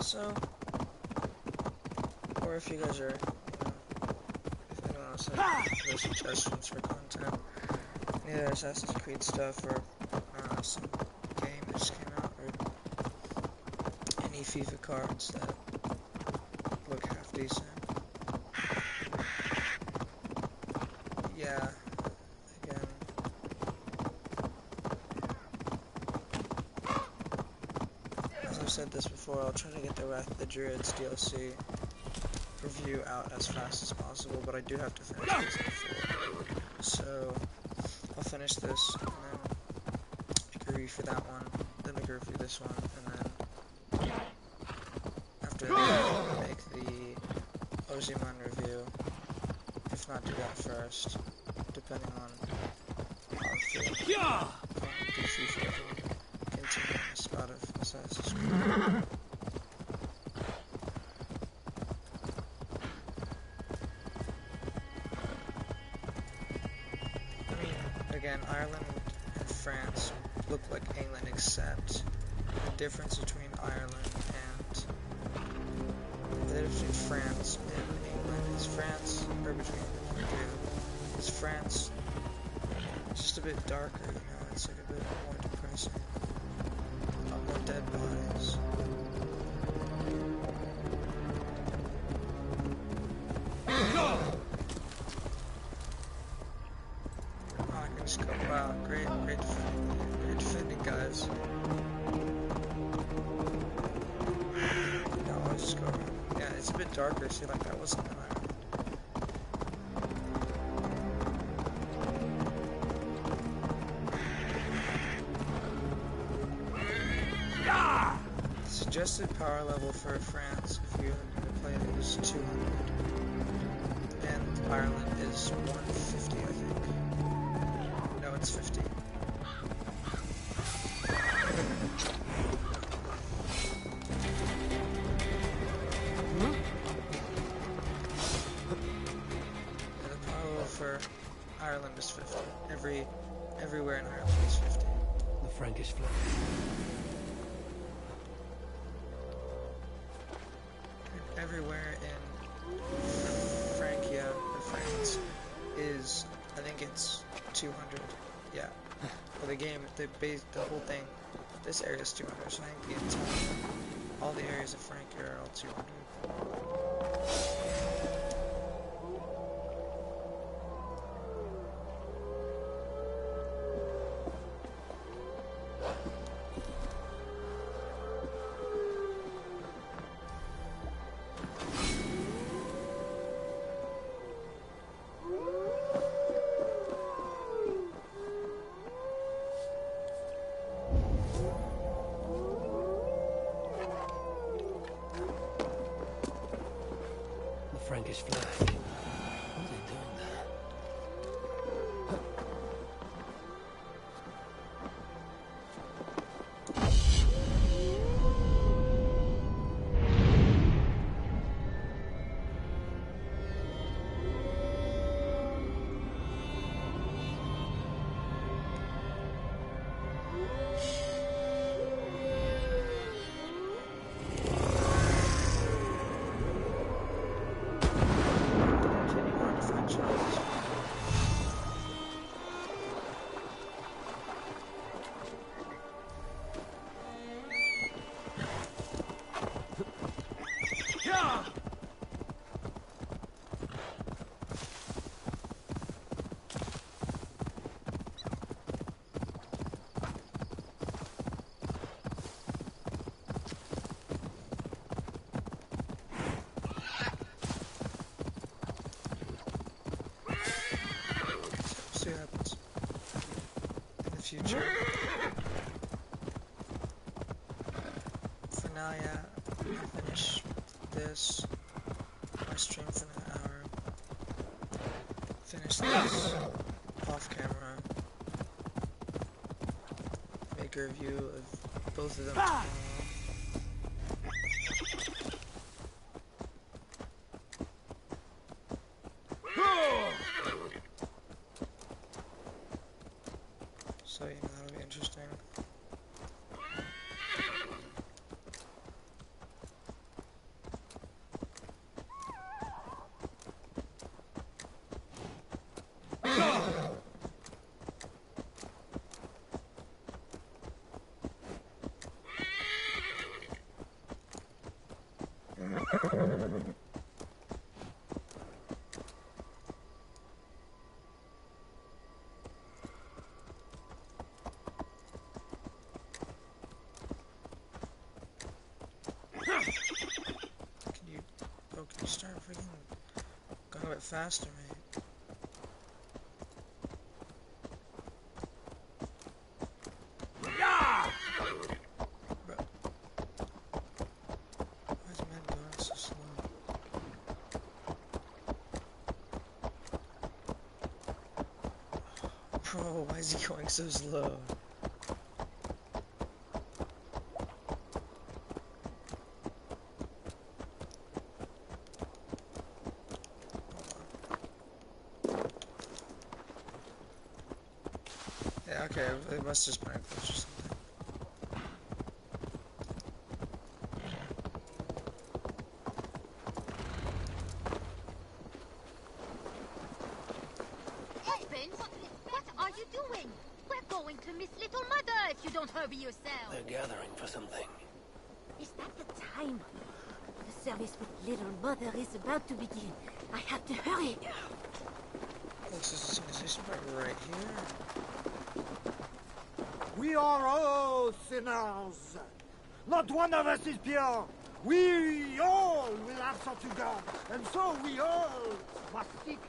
So, or if you guys are, if anyone else has no suggestions for content, either Assassin's Creed stuff or some game that just came out, or any FIFA cards that look half decent. Yeah, again. I've said this before, I'll try to get the Wrath of the Druids DLC review out as fast as possible, but I do have to finish this before. So, I'll finish this, and then make a review for that one, then make a review this one, and then after that, I'll make the Ozymandias review, if not do that first, depending on how I'm feeling. Do FIFA review. Continue the spot of Assassin's Creed. I mean, again, Ireland and France look like England, except the difference between Ireland and the difference between France and England is France, or between the two, is France just a bit darker, you know, it's like a bit more depressing. More dead bodies. Oh, I can just go. Wow, great defending, guys. No, I'll just go around. Yeah, it's a bit darker. See, like that wasn't an Ireland. Suggested power level for France, if you're going to play it, is 200, and Ireland is 150, I think. No, it's 50. And the power level for Ireland is 50. Everywhere in Ireland is 50. The Frankish flag. Everywhere in Francia, or France, is, I think it's 200, yeah. Well, the game, the whole thing, this area is 200, so I think the entire, all the areas of Francia are all 200. Frankish flag. What are they doing there? future. For now, yeah, I'll finish this. My stream for an hour. Finish this off camera. Make a review of both of them tomorrow. So, you know, that'll be interesting. Can you start freaking going a bit faster, mate? Bro. Why is man going so slow? Bro, why is he going so slow? Yeah, okay, it must just be a glitch or something. Husband, what are you doing? We're going to miss Little Mother if you don't hurry yourself. They're gathering for something. Is that the time? The service with Little Mother is about to begin. I have to hurry. Looks as if it's right here. We are all sinners. Not one of us is pure. We all will answer to God, and so we all must seek.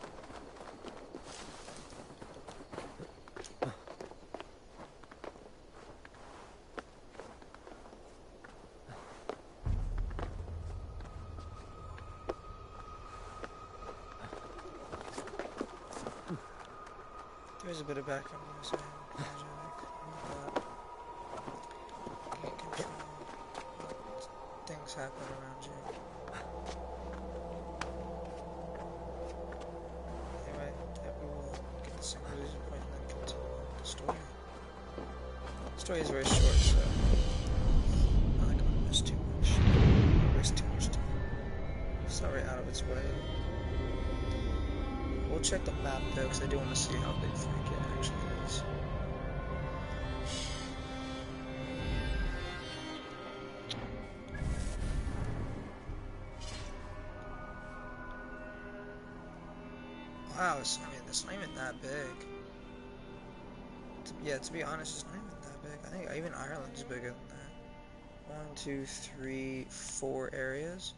There's a bit of background noise. Can't control what things happen around you. Anyway, we will get the conclusion point and then continue the story. The story is very short, so I'm not gonna miss too much. Waste too much time. Sorry, out of its way. We'll check the map though, because I do want to see how big Frankie actually is. Wow, it's not even that big. Yeah, to be honest, it's not even that big. I think even Ireland is bigger than that. 1, 2, 3, 4 areas.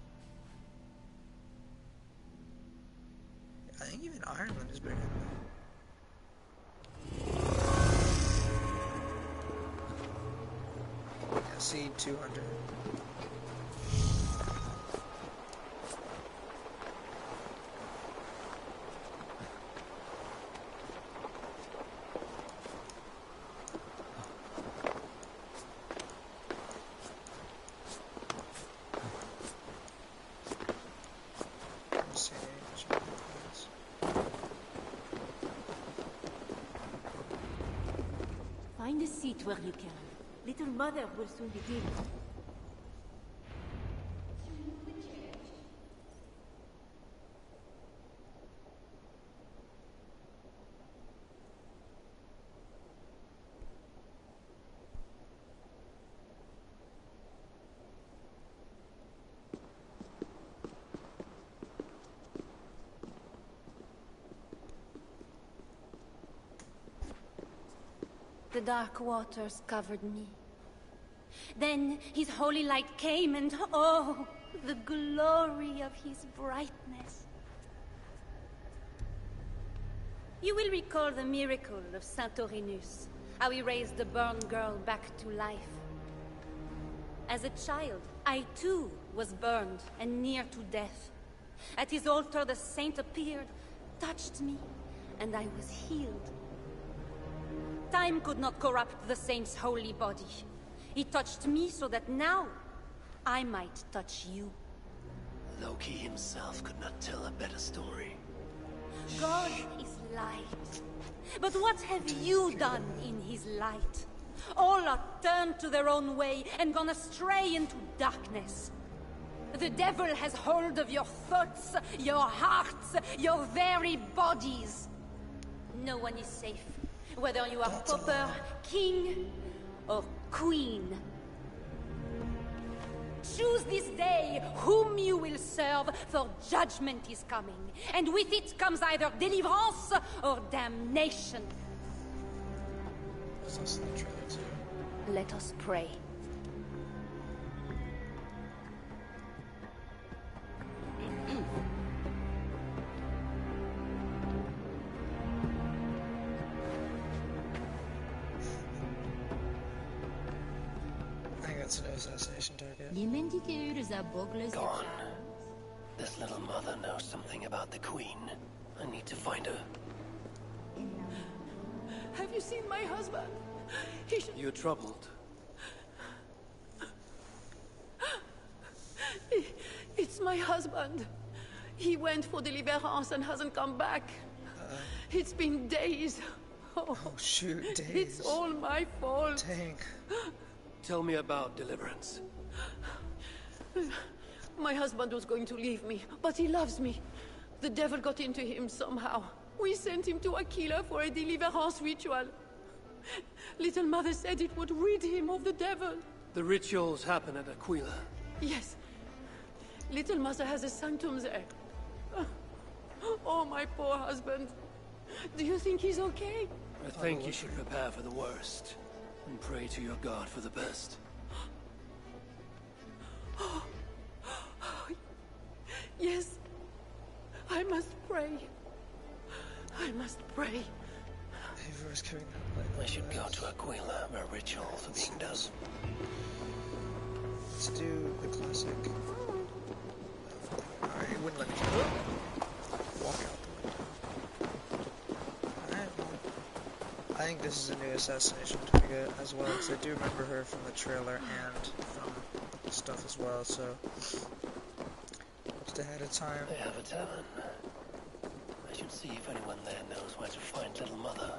I think even Ireland is bigger than that. Yeah, see, 200. Find a seat where you can. Little Mother will soon begin. The dark waters covered me. Then his holy light came and oh, the glory of his brightness. You will recall the miracle of Saint Orinus. how he raised the burned girl back to life. As a child, I too was burned and near to death. At his altar, the saint appeared, touched me, and I was healed. Time could not corrupt the saint's holy body. He touched me so that now I might touch you. Loki himself could not tell a better story. God is light. But what have you done in his light? All are turned to their own way and gone astray into darkness. The devil has hold of your thoughts, your hearts, your very bodies. No one is safe, whether you are pauper, king, or queen. Choose this day whom you will serve, for judgment is coming, and with it comes either deliverance or damnation. Let us pray. I think that's an assassination target. Gone. This little mother knows something about the Queen. I need to find her. Have you seen my husband? You're troubled. It's my husband. He went for deliverance and hasn't come back. It's been days. Oh shoot, days. It's all my fault. Dang. Tell me about deliverance. My husband was going to leave me, but he loves me. The devil got into him somehow. We sent him to Aquila for a deliverance ritual. Little Mother said it would rid him of the devil. The rituals happen at Aquila. Yes. Little Mother has a sanctum there. Oh, my poor husband. Do you think he's okay? I think you should prepare for the worst and pray to your God for the best. Yes. I must pray. I must pray. I should go to Aquila where rituals are being done. Let's do the classic. Alright, it wouldn't let me walk out the window. I think this is a new assassination target as well, because I do remember her from the trailer and from stuff as well, so just ahead of time. They have a tavern. I should see if anyone there knows where to find Little Mother.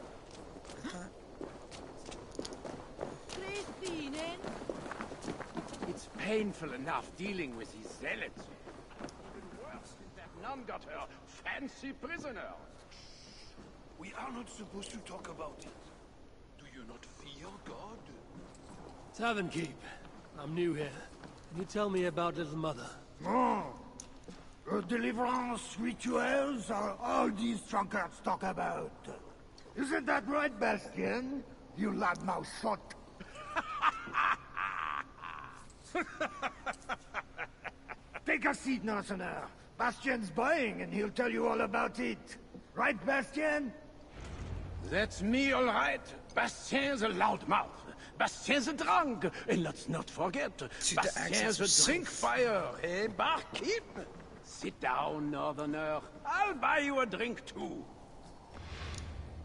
It's painful enough dealing with these zealots. Even worse is that none got her fancy prisoner. We are not supposed to talk about it. Do you not fear God? Tavern Keep. I'm new here. Can you tell me about Little Mother? Oh. Deliverance rituals are all these drunkards talk about. Isn't that right, Bastien? You loudmouth shot. Take a seat, Northerner. Bastien's buying, and he'll tell you all about it. Right, Bastien? That's me, all right. Bastien's a loudmouth. Bastien's a drunk. And let's not forget, Bastien's a drink fire, eh, barkeep? Sit down, Northerner. I'll buy you a drink, too.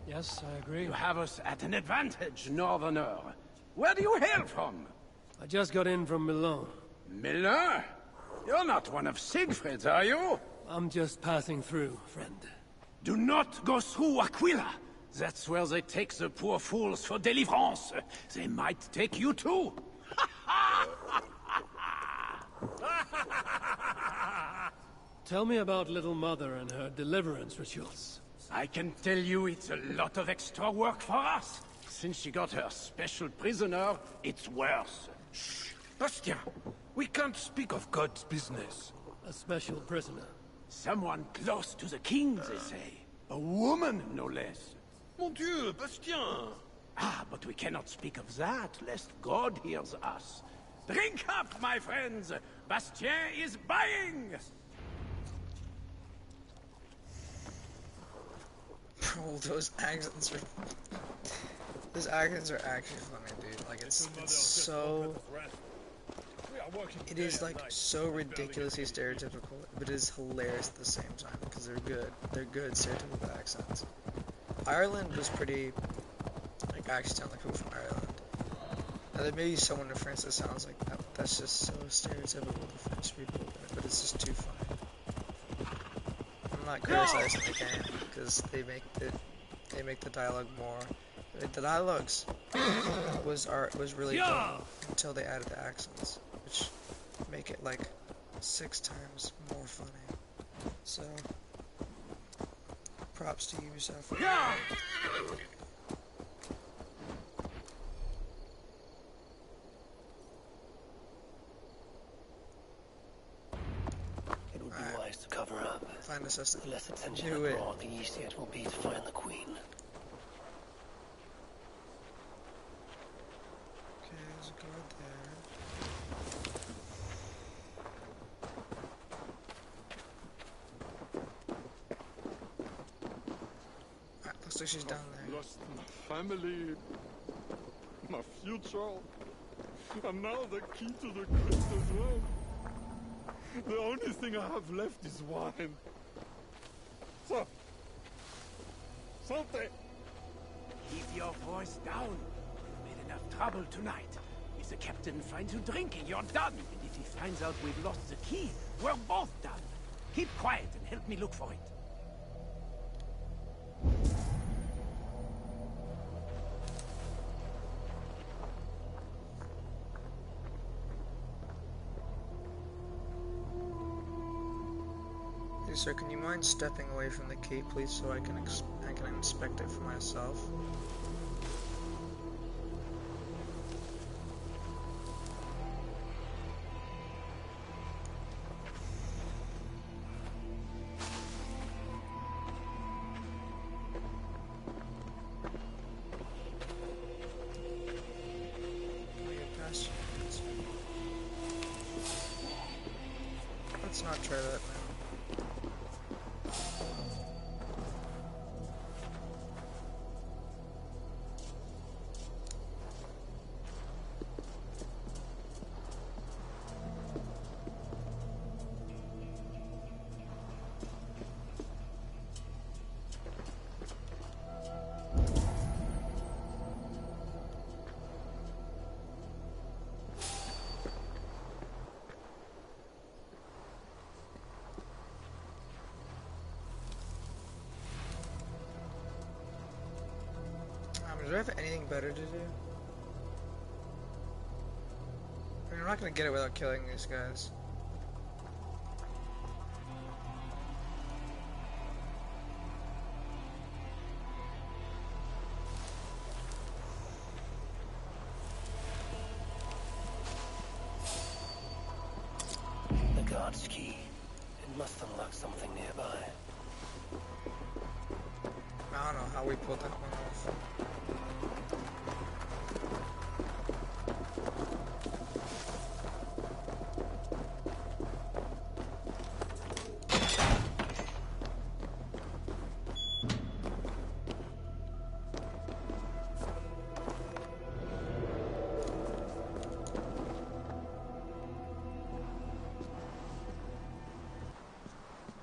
Yes, I agree. You have us at an advantage, Northerner. Where do you hail from? I just got in from Milan. Milan? You're not one of Siegfried's, are you? I'm just passing through, friend. Do not go through Aquila. That's where they take the poor fools for deliverance. They might take you too. Tell me about Little Mother and her deliverance rituals. I can tell you it's a lot of extra work for us. Since she got her special prisoner, it's worse. Shh! Bastien, we can't speak of God's business. A special prisoner. Someone close to the king, they say. A woman, no less. Mon Dieu, Bastien! Ah, but we cannot speak of that, lest God hears us. Drink up, my friends! Bastien is buying! Oh, those accents are... His actions are actually funny, dude. Like it's so. It is like so ridiculously stereotypical, but it is hilarious at the same time because they're good. They're good stereotypical accents. Ireland was pretty like actually sound like people from Ireland. Now there may be someone in France that sounds like that. But that's just so stereotypical the French people, but it's just too funny. I'm not criticizing the game because they make the dialogue more. The dialogues was really good until they added the accents, which make it like 6 times more funny. So, props to Ubisoft. It would be wise to cover up. Find assistant. The less attention abroad, the easier it will be to find the Queen. There's a guard there. Alright, looks like she's down there. I've lost my family, my future, and now the key to the quest as well. The only thing I have left is wine. So, Sante! Keep your voice down. You've made enough trouble tonight. If the captain finds you drinking, you're done. And if he finds out we've lost the key, we're both done. Keep quiet and help me look for it. Hey sir, can you mind stepping away from the key, please, so I can inspect it for myself? Let's not try that now. Do I have anything better to do? I mean, I'm not gonna get it without killing these guys. The guard's key. It must unlock something nearby. I don't know how we pulled that one off.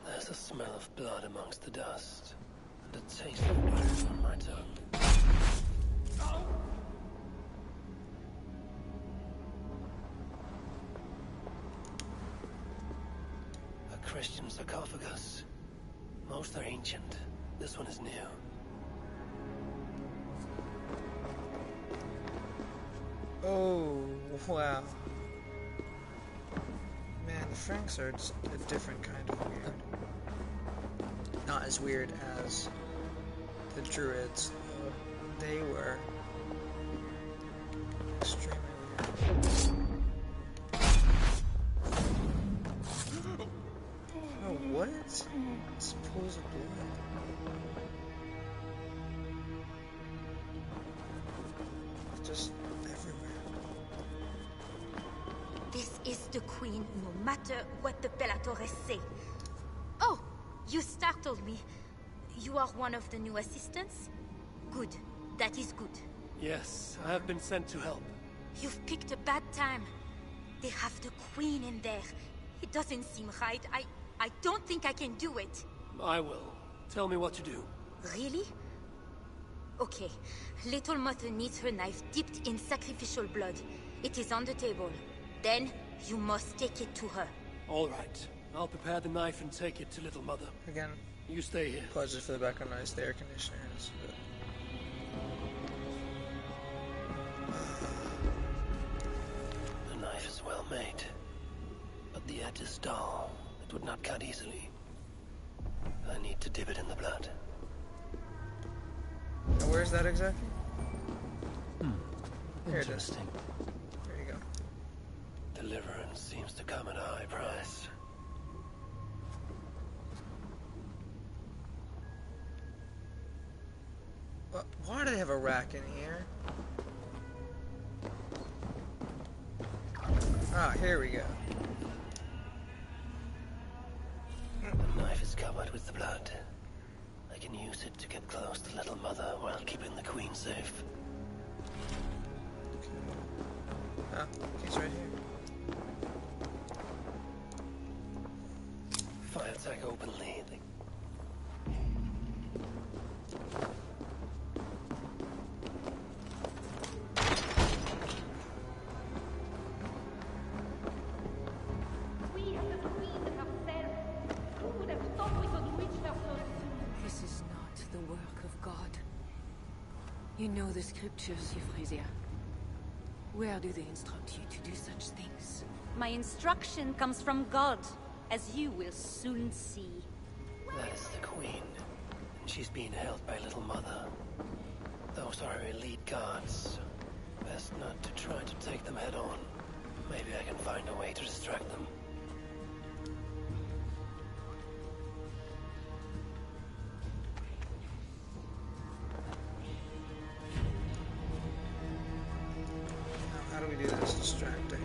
There's a smell of blood amongst the dust, and a taste of blood on my tongue. A Christian sarcophagus. Most are ancient. This one is new. Oh, wow. Man, the Franks are just a different kind of weird. Not as weird as the Druids. They were extremely weird. Oh, what? It's pools of blood. Just everywhere. This is the Queen, no matter what the Bellatorres say. Oh, you startled me. You are one of the new assistants? Good. That is good. Yes, I have been sent to help. You've picked a bad time. They have the Queen in there. It doesn't seem right. I don't think I can do it. I will. Tell me what to do. Really? Okay. Little Mother needs her knife dipped in sacrificial blood. It is on the table. Then, you must take it to her. All right. I'll prepare the knife and take it to Little Mother. Again, you stay here. Apologies for the background noise. The air conditioner is good. The knife is well made, but the edge is dull. It would not cut easily. I need to dip it in the blood. Now, where's that exactly? Here it is. Interesting. There you go. Deliverance seems to come at a high price. Why do they have a rack in here? Ah, here we go. The knife is covered with the blood. I can use it to get close to Little Mother while keeping the Queen safe. Ah, he's right here. If I attack openly, This is not the work of God. You know the scriptures, Euphrasia. Where do they instruct you to do such things? My instruction comes from God, as you will soon see. that is the Queen. And she's being held by Little Mother. Those are her elite guards. Best not to try to take them head on. Maybe I can find a way to distract them. Now, how do we do this distracting?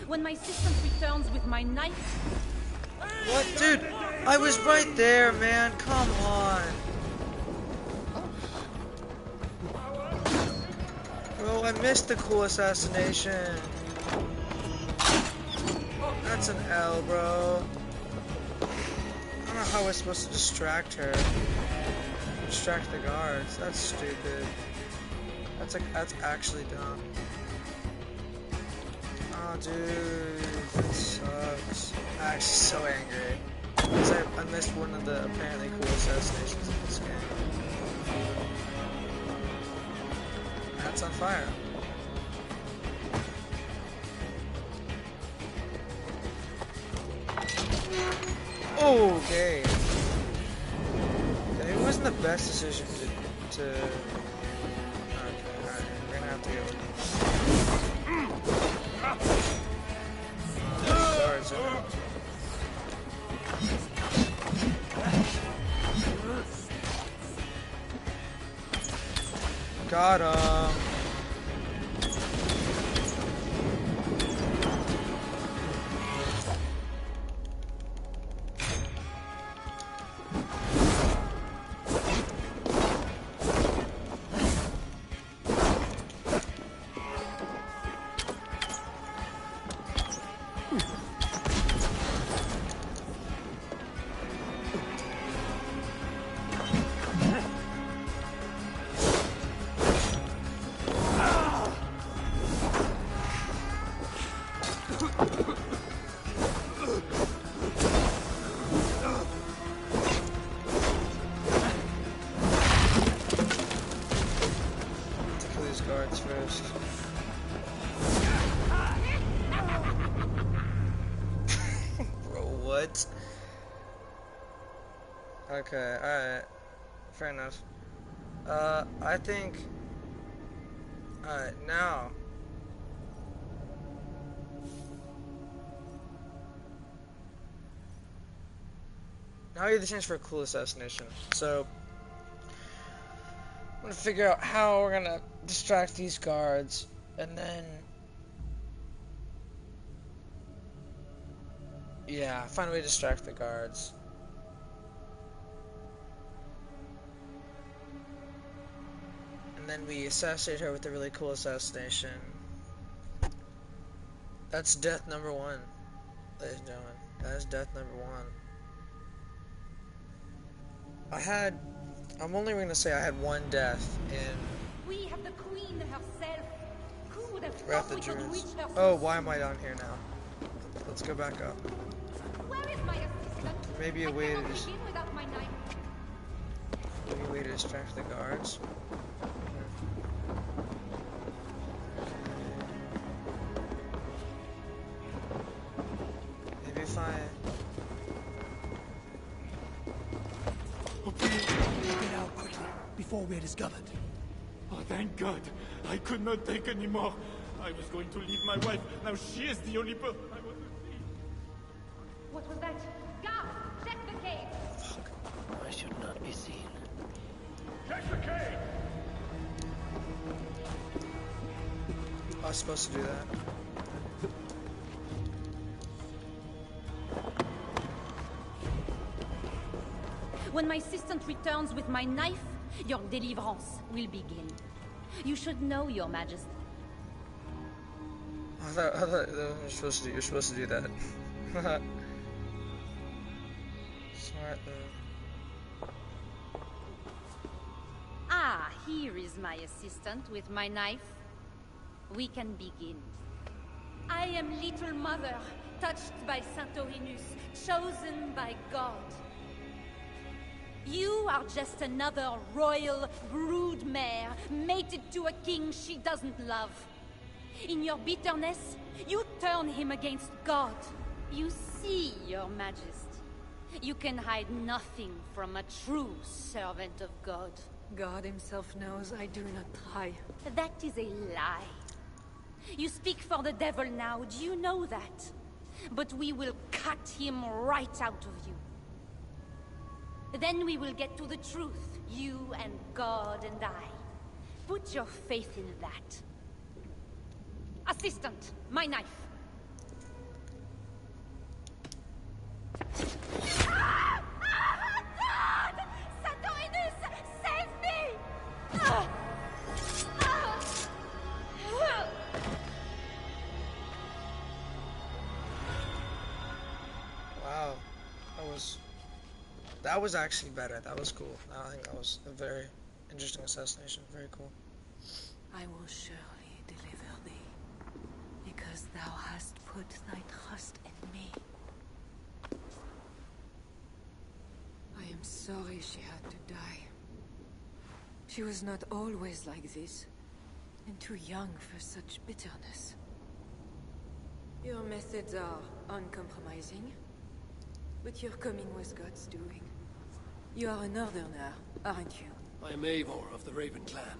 When my assistant returns with my knife... What? Dude, I was right there, man. Come on. Bro, I missed the cool assassination. That's an L, bro. I don't know how we're supposed to distract her. Distract the guards. That's stupid. That's actually dumb. Oh, dude, that sucks. I'm actually so angry. Because I missed one of the apparently cool assassinations in this game. That's on fire. Okay. It wasn't the best decision to... Okay, alright, we're gonna have to go. Guards in it. Got him. Okay, alright. Fair enough. I think... Alright, now... Now we have the chance for a cool assassination. So... I'm gonna figure out how we're gonna distract these guards, and then... Yeah, find a way to distract the guards. And then we assassinate her with a really cool assassination. That's death number 1, ladies and gentlemen. That is death number 1. I'm only going to say I had 1 death in We have the queen herself. Who would have Wrath thought we of could Druids. reach her? Oh, why am I down here now? Let's go back up. Where is my assistant? Maybe a way to Begin without my knife. maybe a way to distract the guards. Maybe if I... Get out quickly, before we're discovered. Oh, thank God. I could not take any more. I was going to leave my wife. Now she is the only person I want to see. What was that? Guard, check the cave. I should not be seen. Check the cave! I was supposed to do that. When my assistant returns with my knife, your deliverance will begin. You should know, Your Majesty. I thought you're supposed to do that. Smart though. Ah, here is my assistant with my knife. We can begin. I am Little Mother, touched by Santorinus, chosen by God. You are just another royal broodmare, mated to a king she doesn't love. In your bitterness, you turn him against God. You see, Your Majesty, you can hide nothing from a true servant of God. God himself knows I do not try. That is a lie. You speak for the devil now, do you know that? But we will cut him right out of you. Then we will get to the truth, you and God and I. Put your faith in that. Assistant, my knife. Ah! Ah, God! Santorinus, save me! Ah! Ah! Wow, that was actually better. That was cool. I think that was a very interesting assassination. Very cool. I will surely deliver thee, because thou hast put thy trust in me. I am sorry she had to die. She was not always like this, and too young for such bitterness. Your methods are uncompromising, but your coming was God's doing. You are a northerner, aren't you? I am Eivor of the Raven Clan,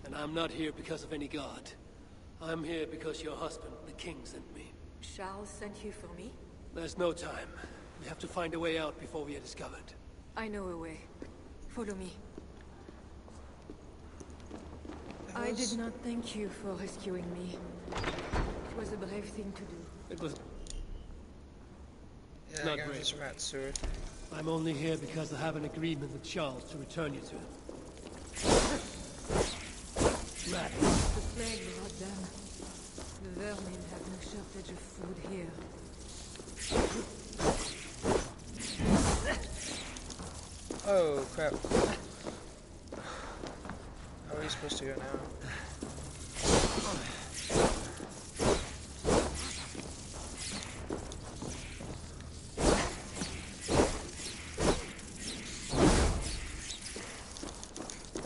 and I'm not here because of any god. I'm here because your husband, the king, sent me. Charles sent you for me? There's no time. We have to find a way out before we are discovered. I know a way. Follow me. I did not thank you for rescuing me. It was a brave thing to do. It was... Yeah, not I got brave. this rat sword. I'm only here because I have an agreement with Charles to return you to him. Rat. The plague brought them. The vermin have no shortage of food here. Oh, crap. How are we supposed to go now?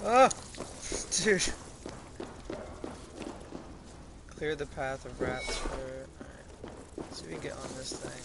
Oh! Dude. Clear the path of rats for... Alright. Let's see if we can get on this thing.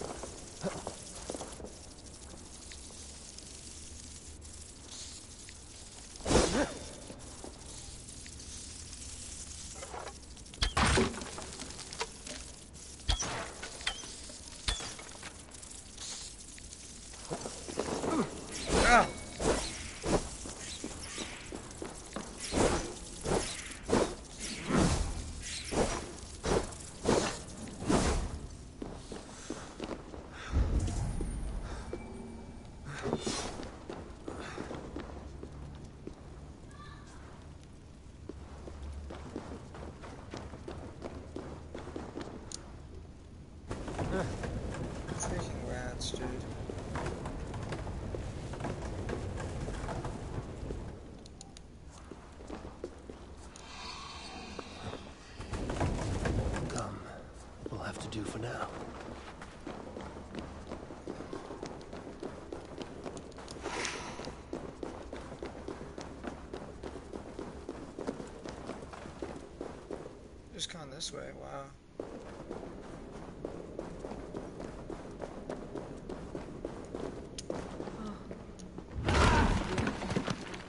just gone this way, wow.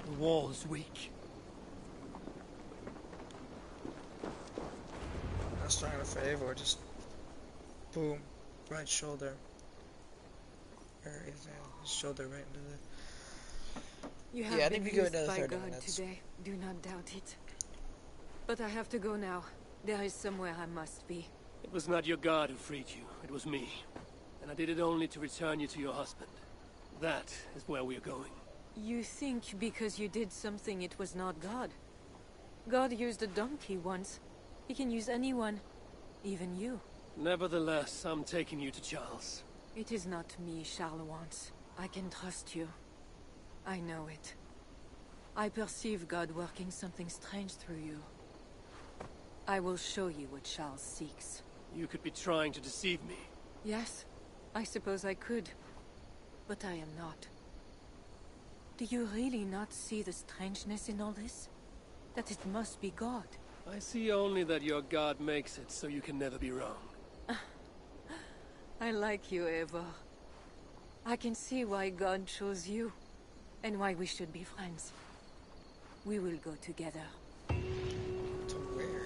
The wall is weak. I was trying to favor, just boom, right shoulder. Where is his shoulder right into the... You have Yeah, I been think we go used another by 30 God minutes. today. Do not doubt it. But I have to go now. There is somewhere I must be. It was not your God who freed you, it was me. And I did it only to return you to your husband. That is where we are going. You think because you did something it was not God? God used a donkey once. He can use anyone. Even you. Nevertheless, I'm taking you to Charles. It is not me Charles wants. I can trust you. I know it. I perceive God working something strange through you. I will show you what Charles seeks. You could be trying to deceive me. Yes, I suppose I could. But I am not. Do you really not see the strangeness in all this? That it must be God. I see only that your God makes it so you can never be wrong. I like you, Eivor. I can see why God chose you, and why we should be friends. We will go together. To where?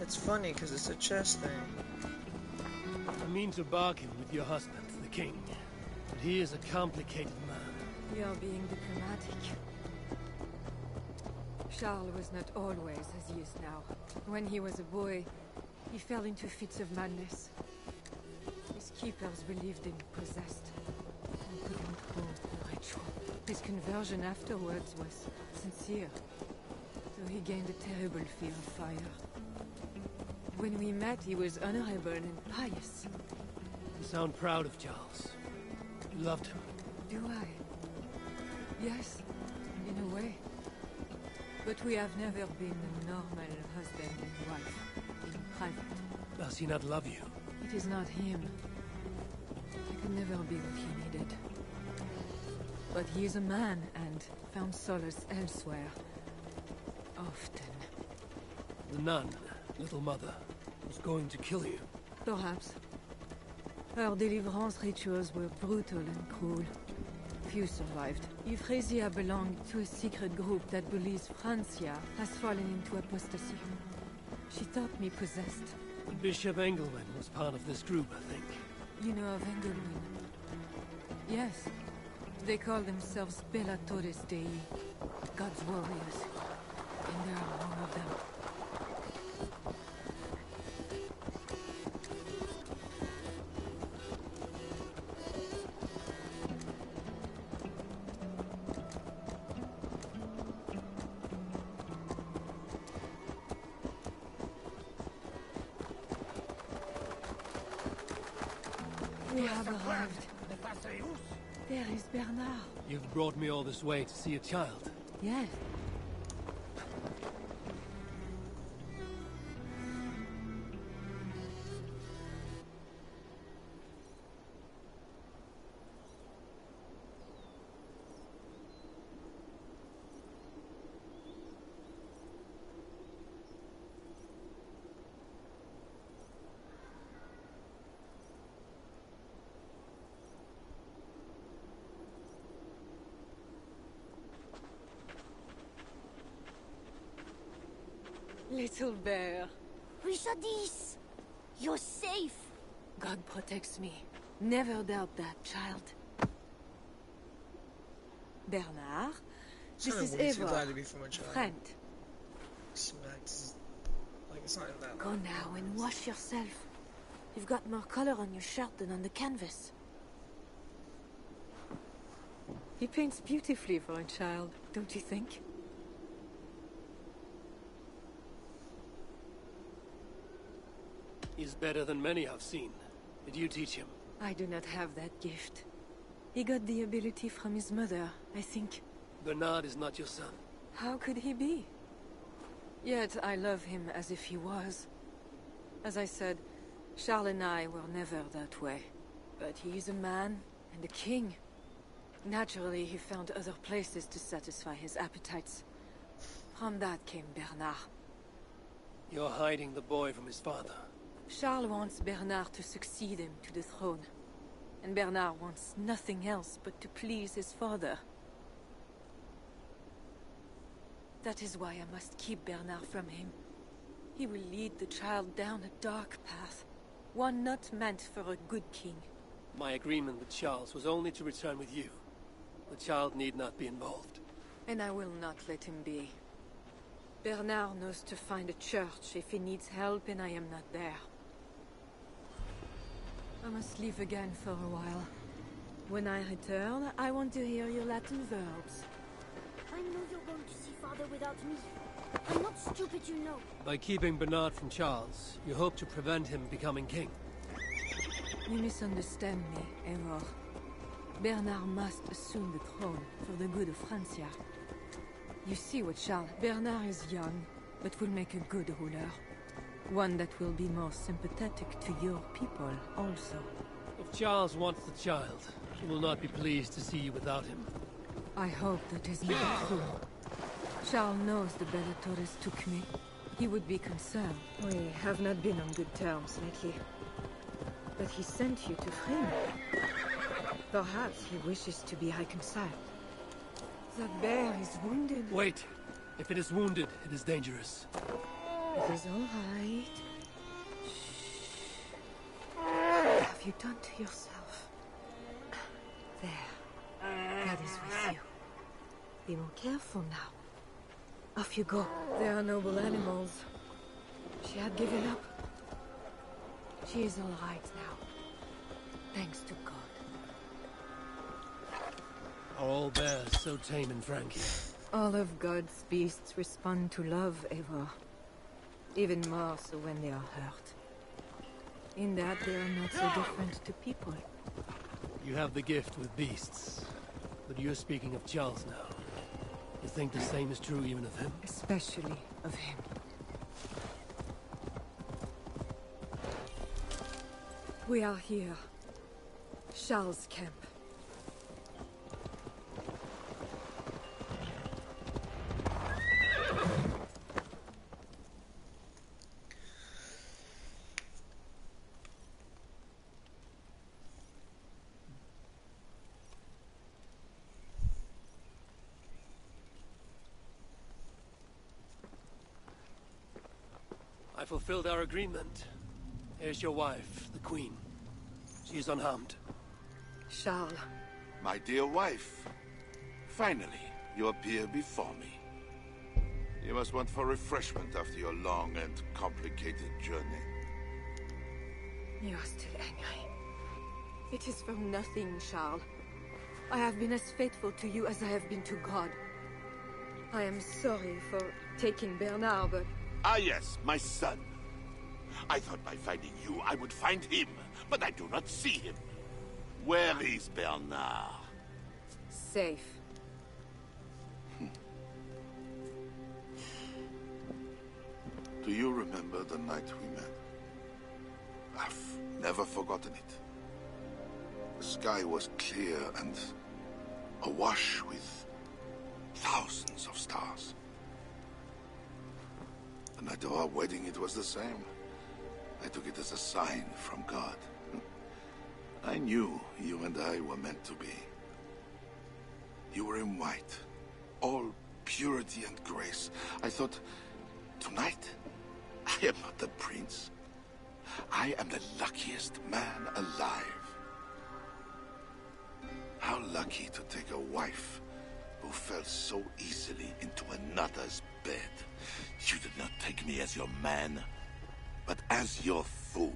It's funny because it's a chess thing. I mean to bargain with your husband, the king. But he is a complicated man. You are being diplomatic. Charles was not always as he is now. When he was a boy, he fell into fits of madness. His keepers believed him possessed and put him through the ritual. His conversion afterwards was sincere, though he gained a terrible fear of fire. When we met, he was honorable and pious. You sound proud of Charles. You loved him. Do I? Yes, in a way. But we have never been a normal husband and wife, in private. Does he not love you? It is not him. I could never be what he needed. But he is a man and found solace elsewhere. Often. The nun, little mother, was going to kill you. Perhaps. Her deliverance rituals were brutal and cruel. Few survived. Euphrasia belonged to a secret group that believes Francia has fallen into apostasy. She thought me possessed. The Bishop Engelwin was part of this group, I think. You know of Engelwin? Yes. They call themselves Bellatores Dei, God's warriors. And there are more of them. We have arrived. There is Bernard. You've brought me all this way to see a child. Yes. Little bear. Richardis! You're safe! God protects me. Never doubt that, child. Bernard, this is way too glad to Eivor, be from a child. friend. Smacks. Like it's not that Go loud. now and wash yourself. You've got more color on your shirt than on the canvas. He paints beautifully for a child, don't you think? He's better than many I've seen. Did you teach him? I do not have that gift. He got the ability from his mother, I think. Bernard is not your son. How could he be? Yet I love him as if he was. As I said, Charles and I were never that way. But he is a man and a king. Naturally, he found other places to satisfy his appetites. From that came Bernard. You're hiding the boy from his father. Charles wants Bernard to succeed him to the throne. And Bernard wants nothing else but to please his father. That is why I must keep Bernard from him. He will lead the child down a dark path. One not meant for a good king. My agreement with Charles was only to return with you. The child need not be involved. And I will not let him be. Bernard knows to find a church if he needs help and I am not there. I must leave again for a while. When I return, I want to hear your Latin verbs. I know you're going to see Father without me. I'm not stupid, you know. By keeping Bernard from Charles, you hope to prevent him becoming king. You misunderstand me, Eivor. Bernard must assume the throne for the good of Francia. You see what Charles... Bernard is young, but will make a good ruler. One that will be more sympathetic to your people, also. If Charles wants the child, he will not be pleased to see you without him. I hope that is not true. Charles knows the Bellatores took me. He would be concerned. We have not been on good terms lately. But he sent you to free me. Perhaps he wishes to be reconciled. The bear is wounded. Wait. If it is wounded, it is dangerous. It is all right. Shh. What have you done to yourself? There. God is with you. Be more careful now. Off you go. They are noble animals. She had given up. She is all right now. Thanks to God. Are all bears so tame in Frankia? All of God's beasts respond to love, Eivor. Even more so when they are hurt. In that they are not so different to people. You have the gift with beasts. But you're speaking of Charles now. You think the same is true even of him? Especially of him. We are here. Charles' camp. I fulfilled our agreement. Here's your wife, the Queen. She is unharmed. Charles. My dear wife. Finally, you appear before me. You must want for refreshment after your long and complicated journey. You are still angry. It is for nothing, Charles. I have been as faithful to you as I have been to God. I am sorry for taking Bernard, but... Ah yes, my son. I thought by finding you, I would find him, but I do not see him. Where is Bernard? Safe. Do you remember the night we met? I've never forgotten it. The sky was clear and awash with thousands of stars. The night of our wedding, it was the same. I took it as a sign from God. I knew you and I were meant to be. You were in white, all purity and grace. I thought, tonight, I am not the prince. I am the luckiest man alive. How lucky to take a wife who fell so easily into another's bed. You did not take me as your man, but as your fool.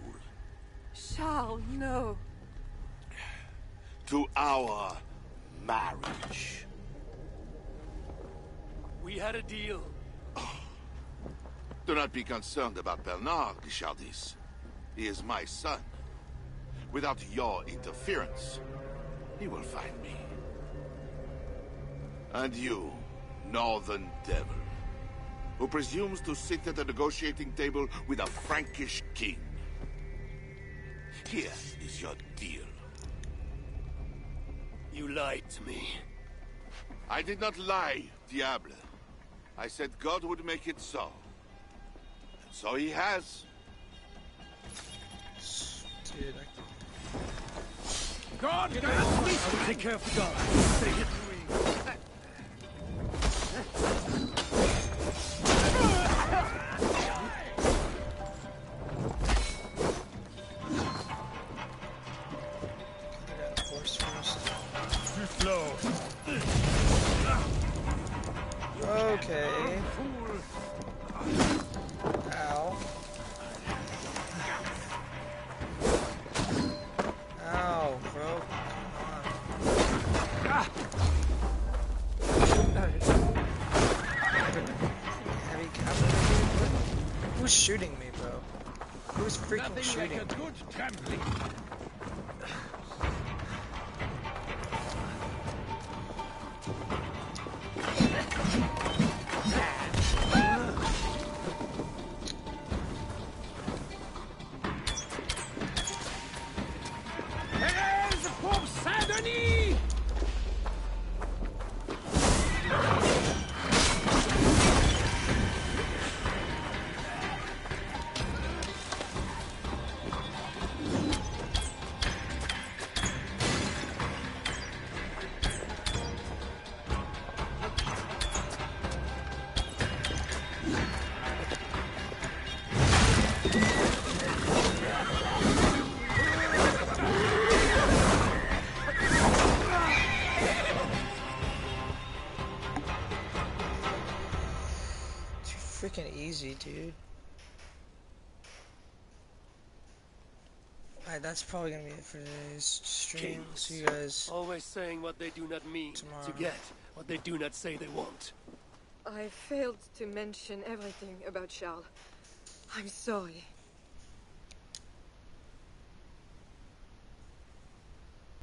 Charles, no. To our marriage. We had a deal. Do not be concerned about Bernard, Guichardis. He is my son. Without your interference, he will find me. And you, Northern Devil, who presumes to sit at the negotiating table with a Frankish king. Here is your deal. You lied to me. I did not lie, Diable. I said God would make it so. And so he has. Dude, God, I will take care of the guard. Stay here. Okay. Ow. Ow, bro. Heavy cavalry? Who's shooting me, bro? Who's freaking shooting like a good trampling. Freaking easy, dude. Alright, that's probably gonna be it for today's stream. See you guys always saying what they do not mean tomorrow. To get what they do not say they want. I failed to mention everything about Charles. I'm sorry.